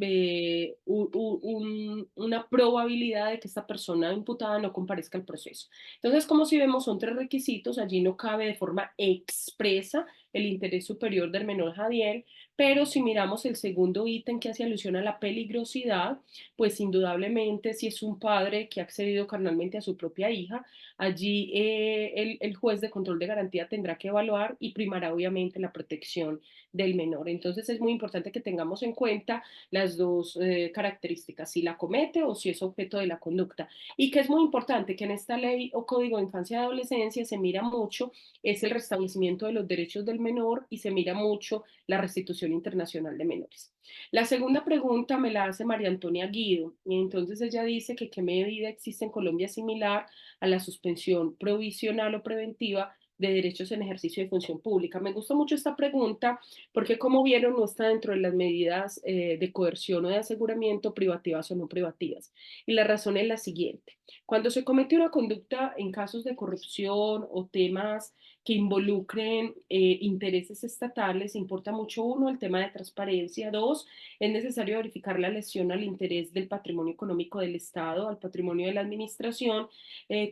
una probabilidad de que esta persona imputada no comparezca al proceso. Entonces, como si vemos, son tres requisitos, allí no cabe de forma expresa el interés superior del menor Jadiel, pero si miramos el segundo ítem que hace alusión a la peligrosidad, pues indudablemente si es un padre que ha accedido carnalmente a su propia hija, allí el juez de control de garantía tendrá que evaluar y primará obviamente la protección del menor. Entonces es muy importante que tengamos en cuenta las dos características, si la comete o si es objeto de la conducta. Y que es muy importante que en esta ley o código de infancia y adolescencia se mira mucho es el restablecimiento de los derechos del menor y se mira mucho la restitución internacional de menores. La segunda pregunta me la hace María Antonia Guido, y entonces ella dice que qué medida existe en Colombia similar a la suspensión provisional o preventiva de derechos en ejercicio de función pública. Me gusta mucho esta pregunta porque, como vieron, no está dentro de las medidas de coerción o de aseguramiento, privativas o no privativas. Y la razón es la siguiente. Cuando se comete una conducta en casos de corrupción o temas que involucren intereses estatales, importa mucho, uno, el tema de transparencia; dos, es necesario verificar la lesión al interés del patrimonio económico del Estado, al patrimonio de la administración;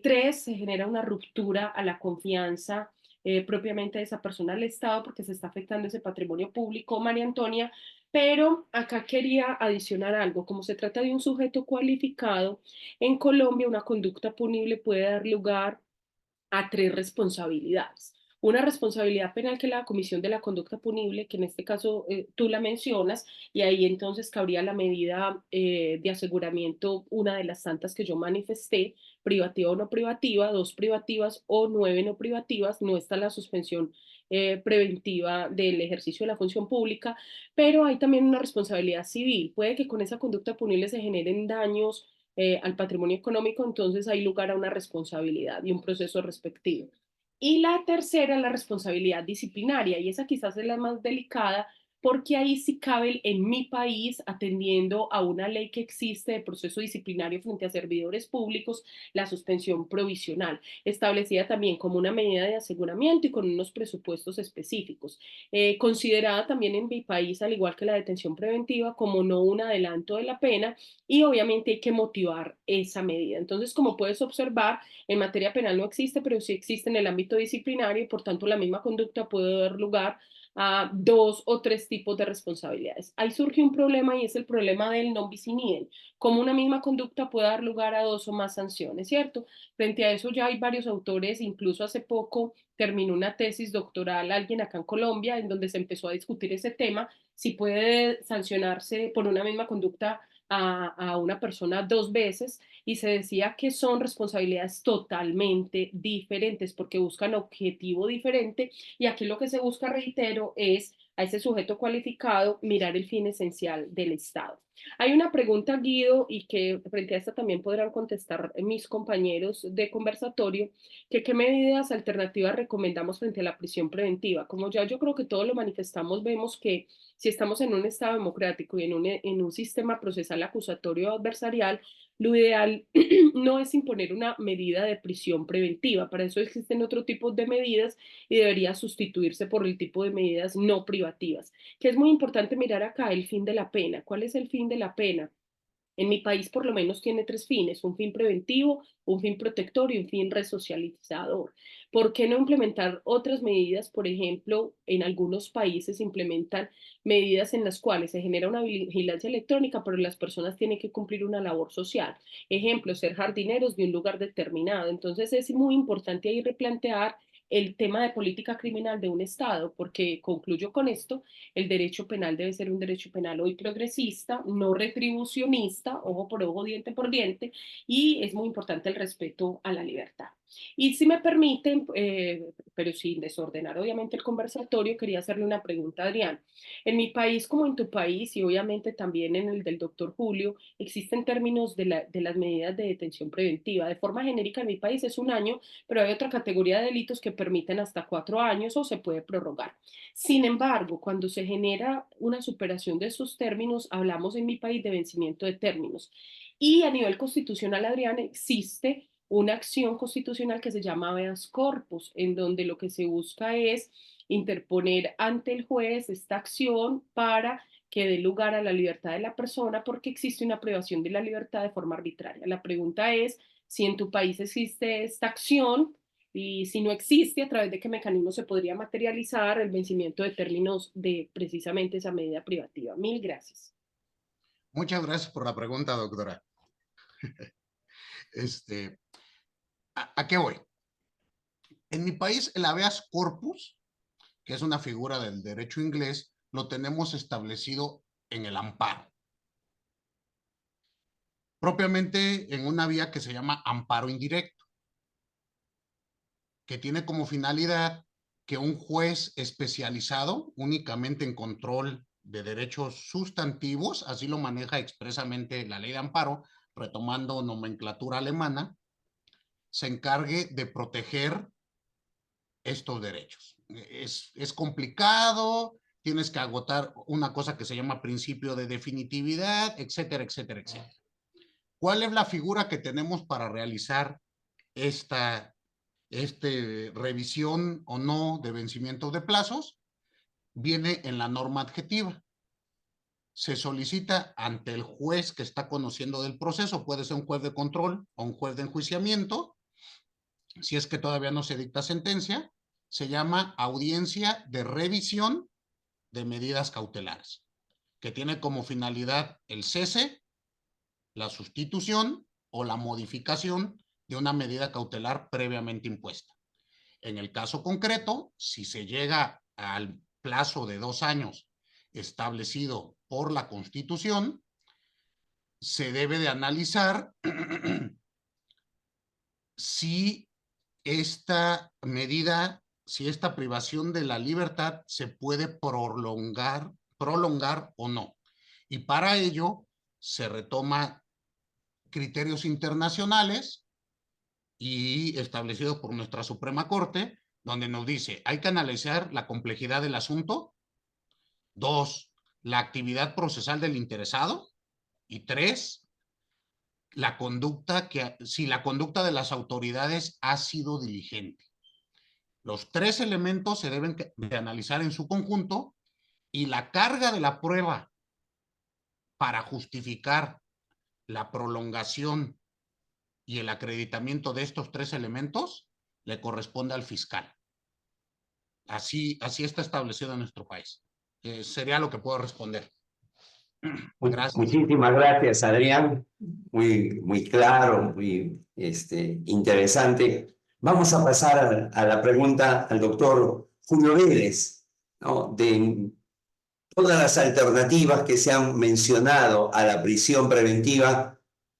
tres, se genera una ruptura a la confianza propiamente de esa persona al Estado porque se está afectando ese patrimonio público, María Antonia. Pero acá quería adicionar algo. Como se trata de un sujeto cualificado, en Colombia una conducta punible puede dar lugar a tres responsabilidades. Una responsabilidad penal, que es la comisión de la conducta punible, que en este caso tú la mencionas, y ahí entonces cabría la medida de aseguramiento, una de las tantas que yo manifesté, privativa o no privativa, dos privativas o 9 no privativas. No está la suspensión preventiva del ejercicio de la función pública, pero hay también una responsabilidad civil. Puede que con esa conducta punible se generen daños al patrimonio económico, entonces hay lugar a una responsabilidad y un proceso respectivo. Y la tercera, la responsabilidad disciplinaria, y esa quizás es la más delicada, porque ahí sí cabe en mi país, atendiendo a una ley que existe de proceso disciplinario frente a servidores públicos, la suspensión provisional, establecida también como una medida de aseguramiento y con unos presupuestos específicos, considerada también en mi país, al igual que la detención preventiva, como no un adelanto de la pena, y obviamente hay que motivar esa medida. Entonces, como puedes observar, en materia penal no existe, pero sí existe en el ámbito disciplinario, y por tanto la misma conducta puede dar lugar a dos o tres tipos de responsabilidades. Ahí surge un problema, y es el problema del non bis in idem, como una misma conducta puede dar lugar a dos o más sanciones, ¿cierto? Frente a eso ya hay varios autores, incluso hace poco terminó una tesis doctoral alguien acá en Colombia en donde se empezó a discutir ese tema, si puede sancionarse por una misma conducta a una persona dos veces, y se decía que son responsabilidades totalmente diferentes porque buscan objetivo diferente, y aquí lo que se busca, reitero, es a ese sujeto cualificado mirar el fin esencial del Estado. Hay una pregunta, Guido, y que frente a esta también podrán contestar mis compañeros de conversatorio, que qué medidas alternativas recomendamos frente a la prisión preventiva. Como ya yo creo que todos lo manifestamos, vemos que si estamos en un Estado democrático y en un sistema procesal acusatorio adversarial, lo ideal no es imponer una medida de prisión preventiva. Para eso existen otro tipo de medidas y debería sustituirse por el tipo de medidas no privativas, que es muy importante mirar acá el fin de la pena. ¿Cuál es el fin de la pena? En mi país por lo menos tiene tres fines: un fin preventivo, un fin protector y un fin resocializador. ¿Por qué no implementar otras medidas? Por ejemplo, en algunos países implementan medidas en las cuales se genera una vigilancia electrónica, pero las personas tienen que cumplir una labor social. Ejemplo, ser jardineros de un lugar determinado. Entonces es muy importante ahí replantear el tema de política criminal de un Estado, porque concluyo con esto: el derecho penal debe ser un derecho penal hoy progresista, no retribucionista, ojo por ojo, diente por diente, y es muy importante el respeto a la libertad. Y si me permiten, pero sin desordenar obviamente el conversatorio, quería hacerle una pregunta a Adrián. En mi país, como en tu país, y obviamente también en el del doctor Julio, existen términos de las medidas de detención preventiva. De forma genérica, en mi país es 1 año, pero hay otra categoría de delitos que permiten hasta 4 años o se puede prorrogar. Sin embargo, cuando se genera una superación de esos términos, hablamos en mi país de vencimiento de términos. Y a nivel constitucional, Adrián, existe una acción constitucional que se llama habeas corpus, en donde lo que se busca es interponer ante el juez esta acción para que dé lugar a la libertad de la persona, porque existe una privación de la libertad de forma arbitraria. La pregunta es si en tu país existe esta acción, y si no existe, a través de qué mecanismo se podría materializar el vencimiento de términos de precisamente esa medida privativa. Mil gracias. Muchas gracias por la pregunta, doctora. ¿A qué voy? En mi país, el habeas corpus, que es una figura del derecho inglés, lo tenemos establecido en el amparo. Propiamente en una vía que se llama amparo indirecto, que tiene como finalidad que un juez especializado únicamente en control de derechos sustantivos, así lo maneja expresamente la ley de amparo, retomando nomenclatura alemana, se encargue de proteger estos derechos. Es complicado, tienes que agotar una cosa que se llama principio de definitividad, etcétera, etcétera, etcétera. ¿Cuál es la figura que tenemos para realizar esta revisión o no de vencimiento de plazos? Viene en la norma adjetiva. Se solicita ante el juez que está conociendo del proceso, puede ser un juez de control o un juez de enjuiciamiento, si es que todavía no se dicta sentencia, se llama audiencia de revisión de medidas cautelares, que tiene como finalidad el cese, la sustitución o la modificación de una medida cautelar previamente impuesta. En el caso concreto, si se llega al plazo de 2 años establecido por la Constitución, se debe de analizar si esta medida, si esta privación de la libertad se puede prolongar o no. Y para ello se retoma criterios internacionales y establecidos por nuestra Suprema Corte, donde nos dice, hay que analizar la complejidad del asunto, 2, la actividad procesal del interesado, y 3, la conducta si la conducta de las autoridades ha sido diligente. Los 3 elementos se deben de analizar en su conjunto y la carga de la prueba para justificar la prolongación y el acreditamiento de estos 3 elementos le corresponde al fiscal. Así está establecido en nuestro país. Sería lo que puedo responder. Gracias. Muchísimas gracias, Adrián. Muy claro, muy interesante. Vamos a pasar a la pregunta al doctor Julio Vélez, ¿no? De todas las alternativas que se han mencionado a la prisión preventiva,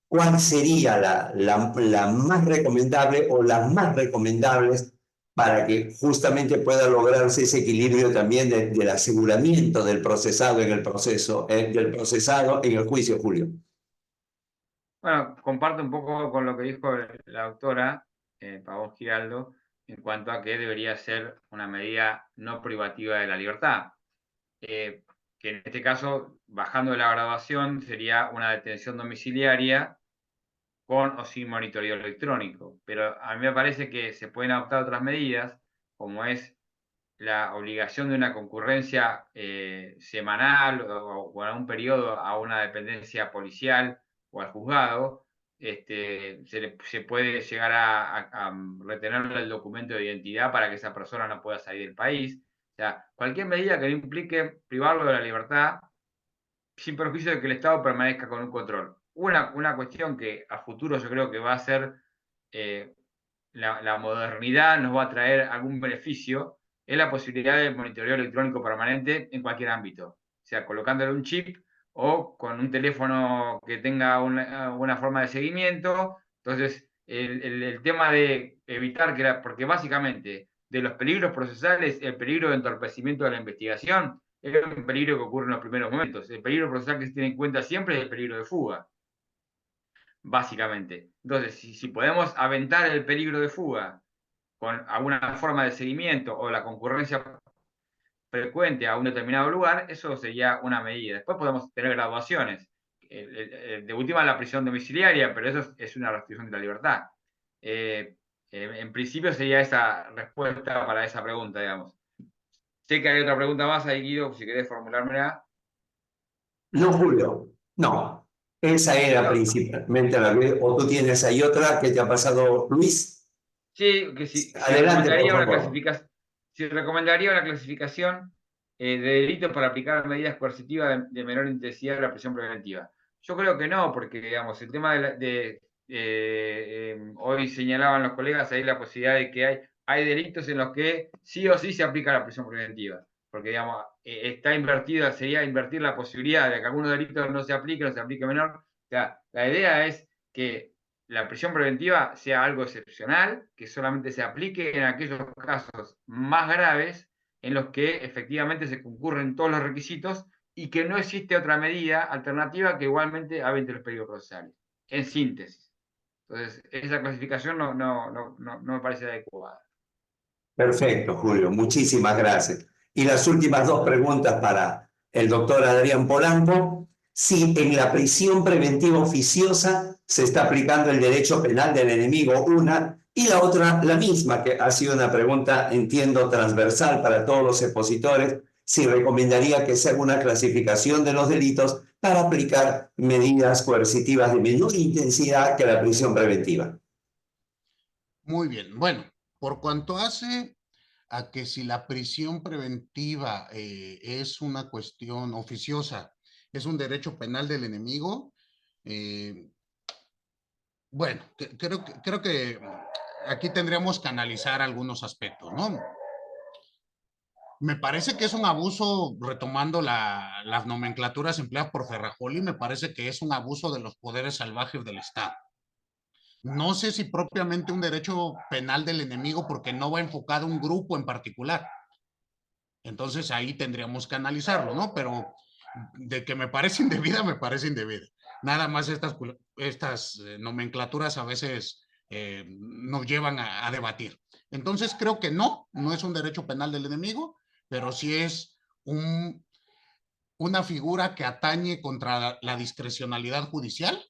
¿cuál sería la más recomendable o las más recomendables para que justamente pueda lograrse ese equilibrio también del aseguramiento del procesado en el proceso, del procesado en el juicio, Julio? Bueno, comparto un poco con lo que dijo la doctora Pavón Giraldo en cuanto a que debería ser una medida no privativa de la libertad. Que en este caso, bajando de la graduación, sería una detención domiciliaria con o sin monitoreo electrónico. Pero a mí me parece que se pueden adoptar otras medidas, como es la obligación de una concurrencia semanal o en un periodo a una dependencia policial o al juzgado. Se puede llegar a retenerle el documento de identidad para que esa persona no pueda salir del país. O sea, cualquier medida que no implique privarlo de la libertad sin perjuicio de que el Estado permanezca con un control. Una cuestión que a futuro yo creo que va a ser la modernidad, nos va a traer algún beneficio, es la posibilidad del monitoreo electrónico permanente en cualquier ámbito. O sea, colocándole un chip o con un teléfono que tenga una forma de seguimiento. Entonces, el tema de evitar porque básicamente de los peligros procesales, el peligro de entorpecimiento de la investigación es un peligro que ocurre en los primeros momentos. El peligro procesal que se tiene en cuenta siempre es el peligro de fuga, básicamente. Entonces, si podemos aventar el peligro de fuga con alguna forma de seguimiento o la concurrencia frecuente a un determinado lugar, eso sería una medida. Después podemos tener graduaciones. De última la prisión domiciliaria, pero eso es una restricción de la libertad. En principio sería esa respuesta para esa pregunta, digamos. Sé que hay otra pregunta más ahí, Guido, si querés formulármela. No, Julio, no. Esa era principalmente la que... ¿O tú tienes ahí otra que te ha pasado, Luis? Sí, que si Adelante, por recomendaría favor. una clasificación de delitos para aplicar medidas coercitivas de menor intensidad de la prisión preventiva. Yo creo que no, porque digamos, el tema hoy señalaban los colegas ahí la posibilidad de que hay delitos en los que sí o sí se aplica la prisión preventiva. Porque digamos, está invertida, sería invertir la posibilidad de que algunos delitos no se aplique menor. O sea, la idea es que la prisión preventiva sea algo excepcional, que solamente se aplique en aquellos casos más graves en los que efectivamente se concurren todos los requisitos y que no existe otra medida alternativa que igualmente avente los peligros procesales. En síntesis. Entonces, esa clasificación no me parece adecuada. Perfecto, Julio, muchísimas gracias. Y las últimas dos preguntas para el doctor Adrián Polanco. Si en la prisión preventiva oficiosa se está aplicando el derecho penal del enemigo, una, y la otra, la misma, que ha sido una pregunta, entiendo, transversal para todos los expositores, si recomendaría que se haga una clasificación de los delitos para aplicar medidas coercitivas de menor intensidad que la prisión preventiva. Muy bien. Bueno, por cuanto hace a que si la prisión preventiva es una cuestión oficiosa, es un derecho penal del enemigo, bueno, creo que aquí tendríamos que analizar algunos aspectos, ¿no? Me parece que es un abuso, retomando las nomenclaturas empleadas por Ferrajoli, me parece que es un abuso de los poderes salvajes del Estado. No sé si propiamente un derecho penal del enemigo, porque no va enfocado a un grupo en particular. Entonces ahí tendríamos que analizarlo, ¿no? Pero de que me parece indebida, me parece indebida. Nada más estas nomenclaturas a veces nos llevan a debatir. Entonces creo que no es un derecho penal del enemigo, pero sí es una figura que atañe contra la discrecionalidad judicial,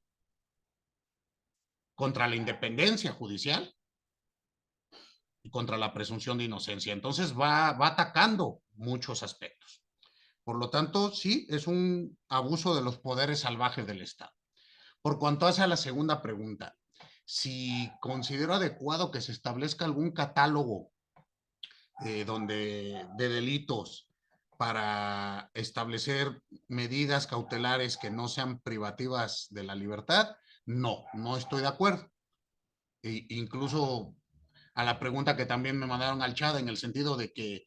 contra la independencia judicial y contra la presunción de inocencia. Entonces va atacando muchos aspectos. Por lo tanto, sí, es un abuso de los poderes salvajes del Estado. Por cuanto hace a la segunda pregunta, si considero adecuado que se establezca algún catálogo de delitos para establecer medidas cautelares que no sean privativas de la libertad, no estoy de acuerdo. Incluso a la pregunta que también me mandaron al chat, en el sentido de que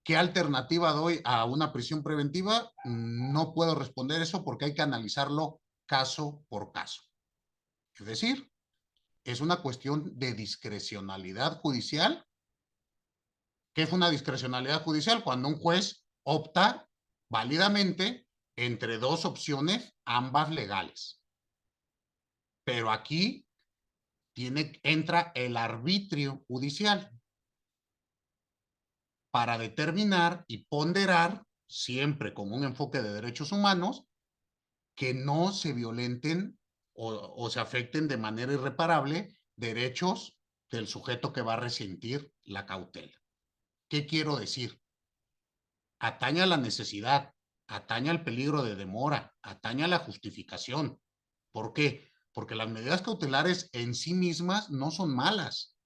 ¿qué alternativa doy a una prisión preventiva? No puedo responder eso, porque hay que analizarlo caso por caso. Es decir, es una cuestión de discrecionalidad judicial. ¿Qué es una discrecionalidad judicial? Cuando un juez opta válidamente entre dos opciones, ambas legales. Pero aquí entra el arbitrio judicial para determinar y ponderar, siempre con un enfoque de derechos humanos, que no se violenten o se afecten de manera irreparable derechos del sujeto que va a resentir la cautela. ¿Qué quiero decir? Atañe a la necesidad, atañe al peligro de demora, atañe a la justificación. ¿Por qué? Porque las medidas cautelares en sí mismas no son malas.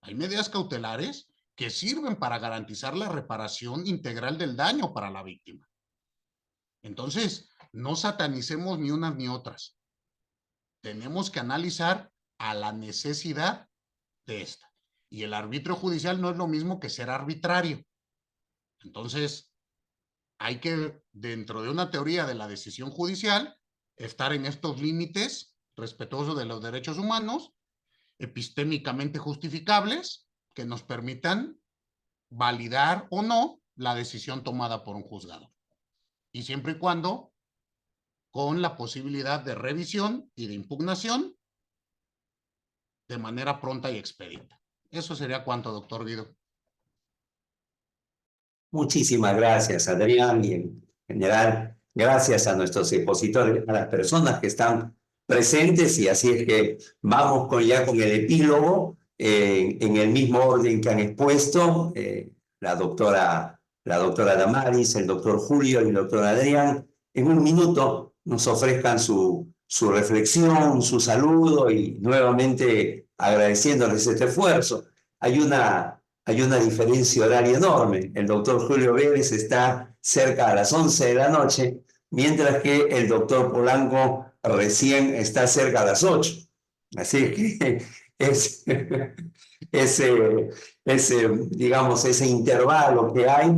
Hay medidas cautelares que sirven para garantizar la reparación integral del daño para la víctima. Entonces, no satanicemos ni unas ni otras. Tenemos que analizar a la necesidad de esta. Y el arbitrio judicial no es lo mismo que ser arbitrario. Entonces, hay que, dentro de una teoría de la decisión judicial, estar en estos límites respetuosos de los derechos humanos, epistémicamente justificables, que nos permitan validar o no la decisión tomada por un juzgado. Y siempre y cuando con la posibilidad de revisión y de impugnación de manera pronta y expedita. Eso sería cuanto, doctor Guido. Muchísimas gracias, Adrián, y en general, gracias a nuestros expositores, a las personas que están presentes, y así es que vamos ya con el epílogo en el mismo orden que han expuesto la doctora Damaris, el doctor Julio y el doctor Adrián. En un minuto nos ofrezcan su reflexión, su saludo, y nuevamente agradeciéndoles este esfuerzo. Hay una diferencia horaria enorme. El doctor Julio Vélez está cerca a las 11 de la noche, mientras que el doctor Polanco recién está cerca a las 8. Así que digamos, ese intervalo que hay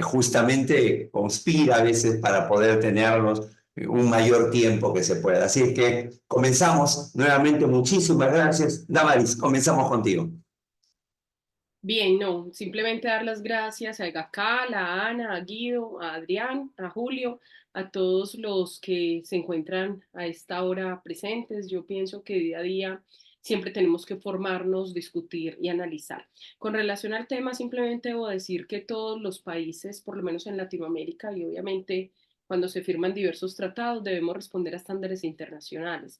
justamente conspira a veces para poder tenerlos un mayor tiempo que se pueda. Así que comenzamos nuevamente. Muchísimas gracias. Damaris, comenzamos contigo. Bien, no, simplemente dar las gracias a Gacal, a Ana, a Guido, a Adrián, a Julio, a todos los que se encuentran a esta hora presentes. Yo pienso que día a día siempre tenemos que formarnos, discutir y analizar. Con relación al tema, simplemente debo decir que todos los países, por lo menos en Latinoamérica, y obviamente cuando se firman diversos tratados, debemos responder a estándares internacionales.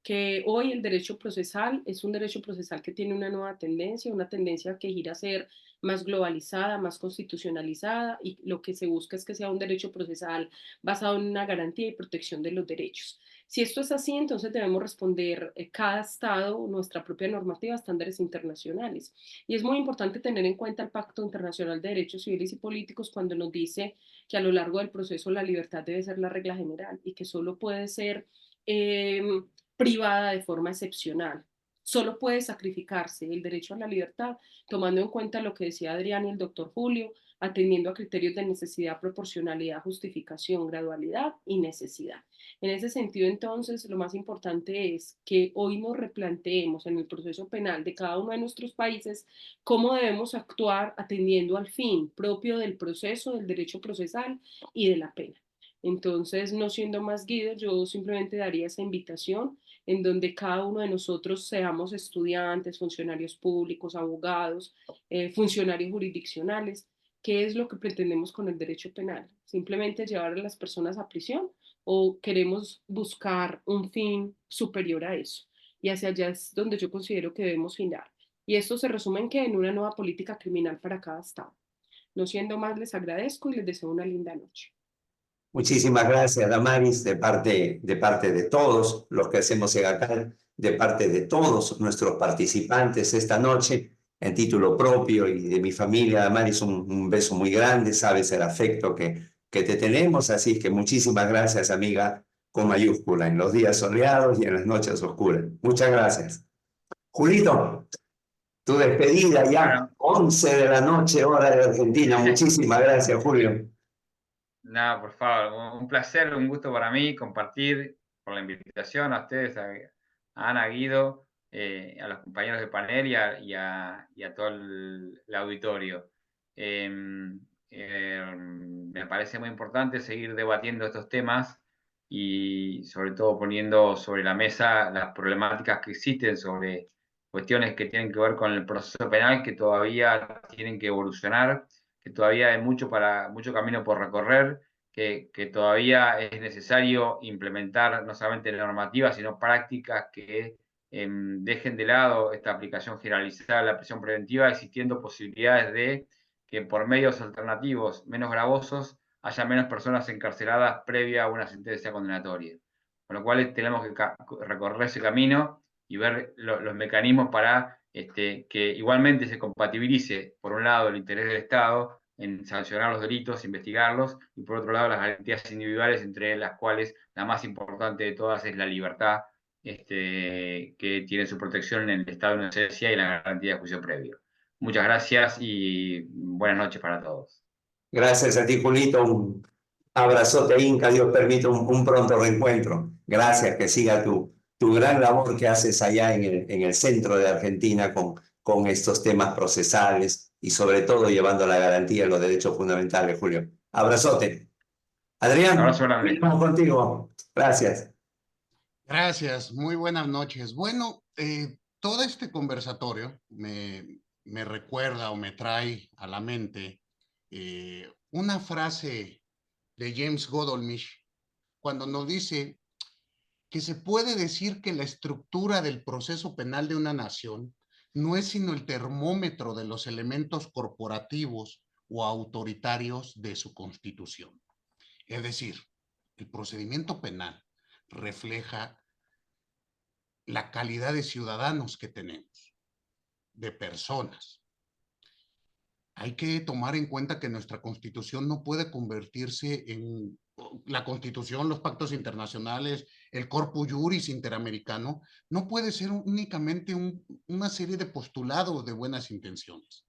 Que hoy el derecho procesal es un derecho procesal que tiene una tendencia que gira a ser más globalizada, más constitucionalizada, y lo que se busca es que sea un derecho procesal basado en una garantía y protección de los derechos. Si esto es así, entonces debemos responder cada Estado nuestra propia normativa a estándares internacionales. Y es muy importante tener en cuenta el Pacto Internacional de Derechos Civiles y Políticos cuando nos dice que a lo largo del proceso la libertad debe ser la regla general y que solo puede ser privada de forma excepcional. Solo puede sacrificarse el derecho a la libertad tomando en cuenta lo que decía Adrián y el doctor Julio, atendiendo a criterios de necesidad, proporcionalidad, justificación, gradualidad y necesidad. En ese sentido, entonces, lo más importante es que hoy nos replanteemos en el proceso penal de cada uno de nuestros países cómo debemos actuar atendiendo al fin propio del proceso, del derecho procesal y de la pena. Entonces, no siendo más Guido, yo simplemente daría esa invitación en donde cada uno de nosotros seamos estudiantes, funcionarios públicos, abogados, funcionarios jurisdiccionales. ¿Qué es lo que pretendemos con el derecho penal? ¿Simplemente llevar a las personas a prisión o queremos buscar un fin superior a eso? Y hacia allá es donde yo considero que debemos girar. Y esto se resume en que en una nueva política criminal para cada estado. No siendo más, les agradezco y les deseo una linda noche. Muchísimas gracias, Damaris, de parte de todos los que hacemos EGACAL, de parte de todos nuestros participantes esta noche, en título propio y de mi familia. Damaris, un beso muy grande, sabes el afecto que te tenemos, así es que muchísimas gracias, amiga, con mayúscula, en los días soleados y en las noches oscuras. Muchas gracias. Julito, tu despedida ya, Bueno, 11 de la noche, hora de Argentina. Muchísimas gracias, Julio. nada, por favor, un placer, un gusto para mí compartir por la invitación a ustedes, a Ana, a Guido, a los compañeros de panel y a todo el auditorio. Me parece muy importante seguir debatiendo estos temas y sobre todo poniendo sobre la mesa las problemáticas que existen sobre cuestiones que tienen que ver con el proceso penal que todavía tienen que evolucionar, que todavía hay mucho camino por recorrer, que todavía es necesario implementar no solamente normativas, sino prácticas que dejen de lado esta aplicación generalizada de la prisión preventiva, existiendo posibilidades de que por medios alternativos menos gravosos haya menos personas encarceladas previa a una sentencia condenatoria. Con lo cual tenemos que recorrer ese camino y ver los mecanismos para que igualmente se compatibilice, por un lado, el interés del Estado en sancionar los delitos, investigarlos, y por otro lado las garantías individuales, entre las cuales la más importante de todas es la libertad, que tiene su protección en el estado de inocencia y la garantía de juicio previo. Muchas gracias y buenas noches para todos. Gracias a ti, Julito. Un abrazote, Inca. Dios permita un pronto reencuentro. Gracias, que siga tu gran labor que haces allá en el centro de Argentina con estos temas procesales y sobre todo llevando la garantía de los derechos fundamentales, Julio. Abrazote. Adrián, Abrazo grande. estamos contigo. Gracias. Gracias, muy buenas noches. Bueno, todo este conversatorio me recuerda o me trae a la mente una frase de James Godolmich cuando nos dice que se puede decir que la estructura del proceso penal de una nación no es sino el termómetro de los elementos corporativos o autoritarios de su constitución. Es decir, el procedimiento penal refleja la calidad de ciudadanos que tenemos, de personas. Hay que tomar en cuenta que nuestra constitución no puede convertirse en la constitución, los pactos internacionales, el corpus juris interamericano, no puede ser únicamente una serie de postulados de buenas intenciones.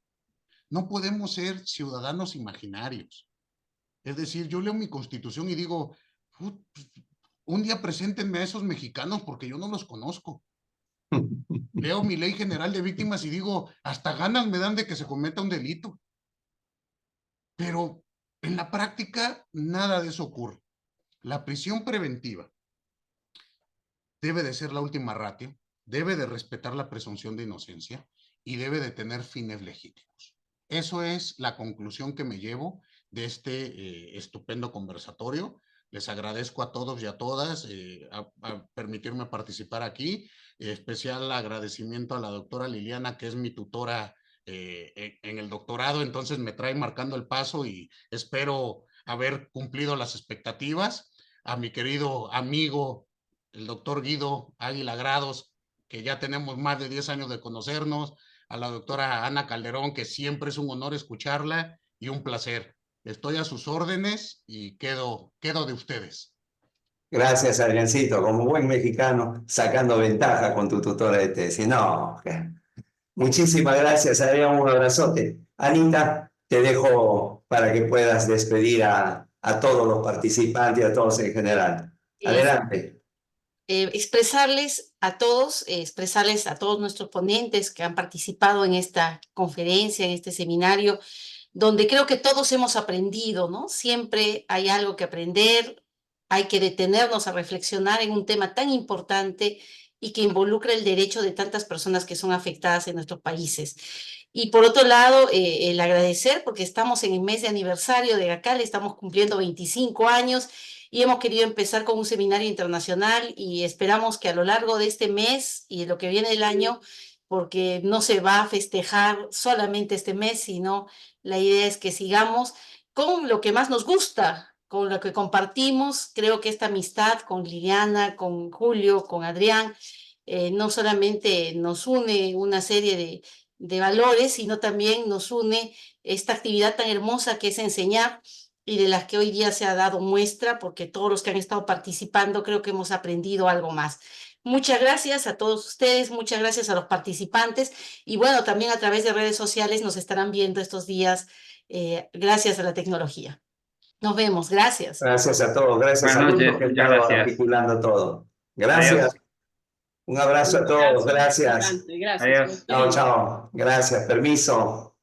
No podemos ser ciudadanos imaginarios. Es decir, yo leo mi constitución y digo, un día preséntenme a esos mexicanos porque yo no los conozco. Leo mi ley general de víctimas y digo, hasta ganas me dan de que se cometa un delito. Pero en la práctica nada de eso ocurre. La prisión preventiva debe de ser la última ratio, debe de respetar la presunción de inocencia y debe de tener fines legítimos. Eso es la conclusión que me llevo de este estupendo conversatorio. Les agradezco a todos y a todas a permitirme participar aquí. Especial agradecimiento a la doctora Liliana, que es mi tutora en el doctorado, entonces me trae marcando el paso y espero haber cumplido las expectativas. A mi querido amigo, el doctor Guido Águila Grados, que ya tenemos más de 10 años de conocernos, a la doctora Ana Calderón, que siempre es un honor escucharla y un placer. Estoy a sus órdenes y quedo de ustedes. Gracias, Adriancito, como buen mexicano, sacando ventaja con tu tutora de tesis. No, muchísimas gracias, Adrián, un abrazote. Anita, te dejo para que puedas despedir a todos los participantes y a todos en general. Adelante. Expresarles a todos nuestros ponentes que han participado en esta conferencia, en este seminario, donde creo que todos hemos aprendido, ¿no? Siempre hay algo que aprender, hay que detenernos a reflexionar en un tema tan importante y que involucra el derecho de tantas personas que son afectadas en nuestros países. Y por otro lado, el agradecer, porque estamos en el mes de aniversario de GACAL, estamos cumpliendo 25 años, y hemos querido empezar con un seminario internacional y esperamos que a lo largo de este mes y de lo que viene del año, porque no se va a festejar solamente este mes, sino la idea es que sigamos con lo que más nos gusta, con lo que compartimos. Creo que esta amistad con Liliana, con Julio, con Adrián, no solamente nos une una serie de valores, sino también nos une esta actividad tan hermosa que es enseñar, y de las que hoy día se ha dado muestra, porque todos los que han estado participando creo que hemos aprendido algo más. Muchas gracias a todos ustedes, muchas gracias a los participantes, y bueno, también a través de redes sociales nos estarán viendo estos días, gracias a la tecnología. Nos vemos, gracias. Gracias a todos, gracias a Buenas todos noches, que han muchas estado gracias. articulando todo. Gracias. Adiós. Un abrazo a todos, gracias. Gracias. Adiós. Chao, chao. Gracias, permiso.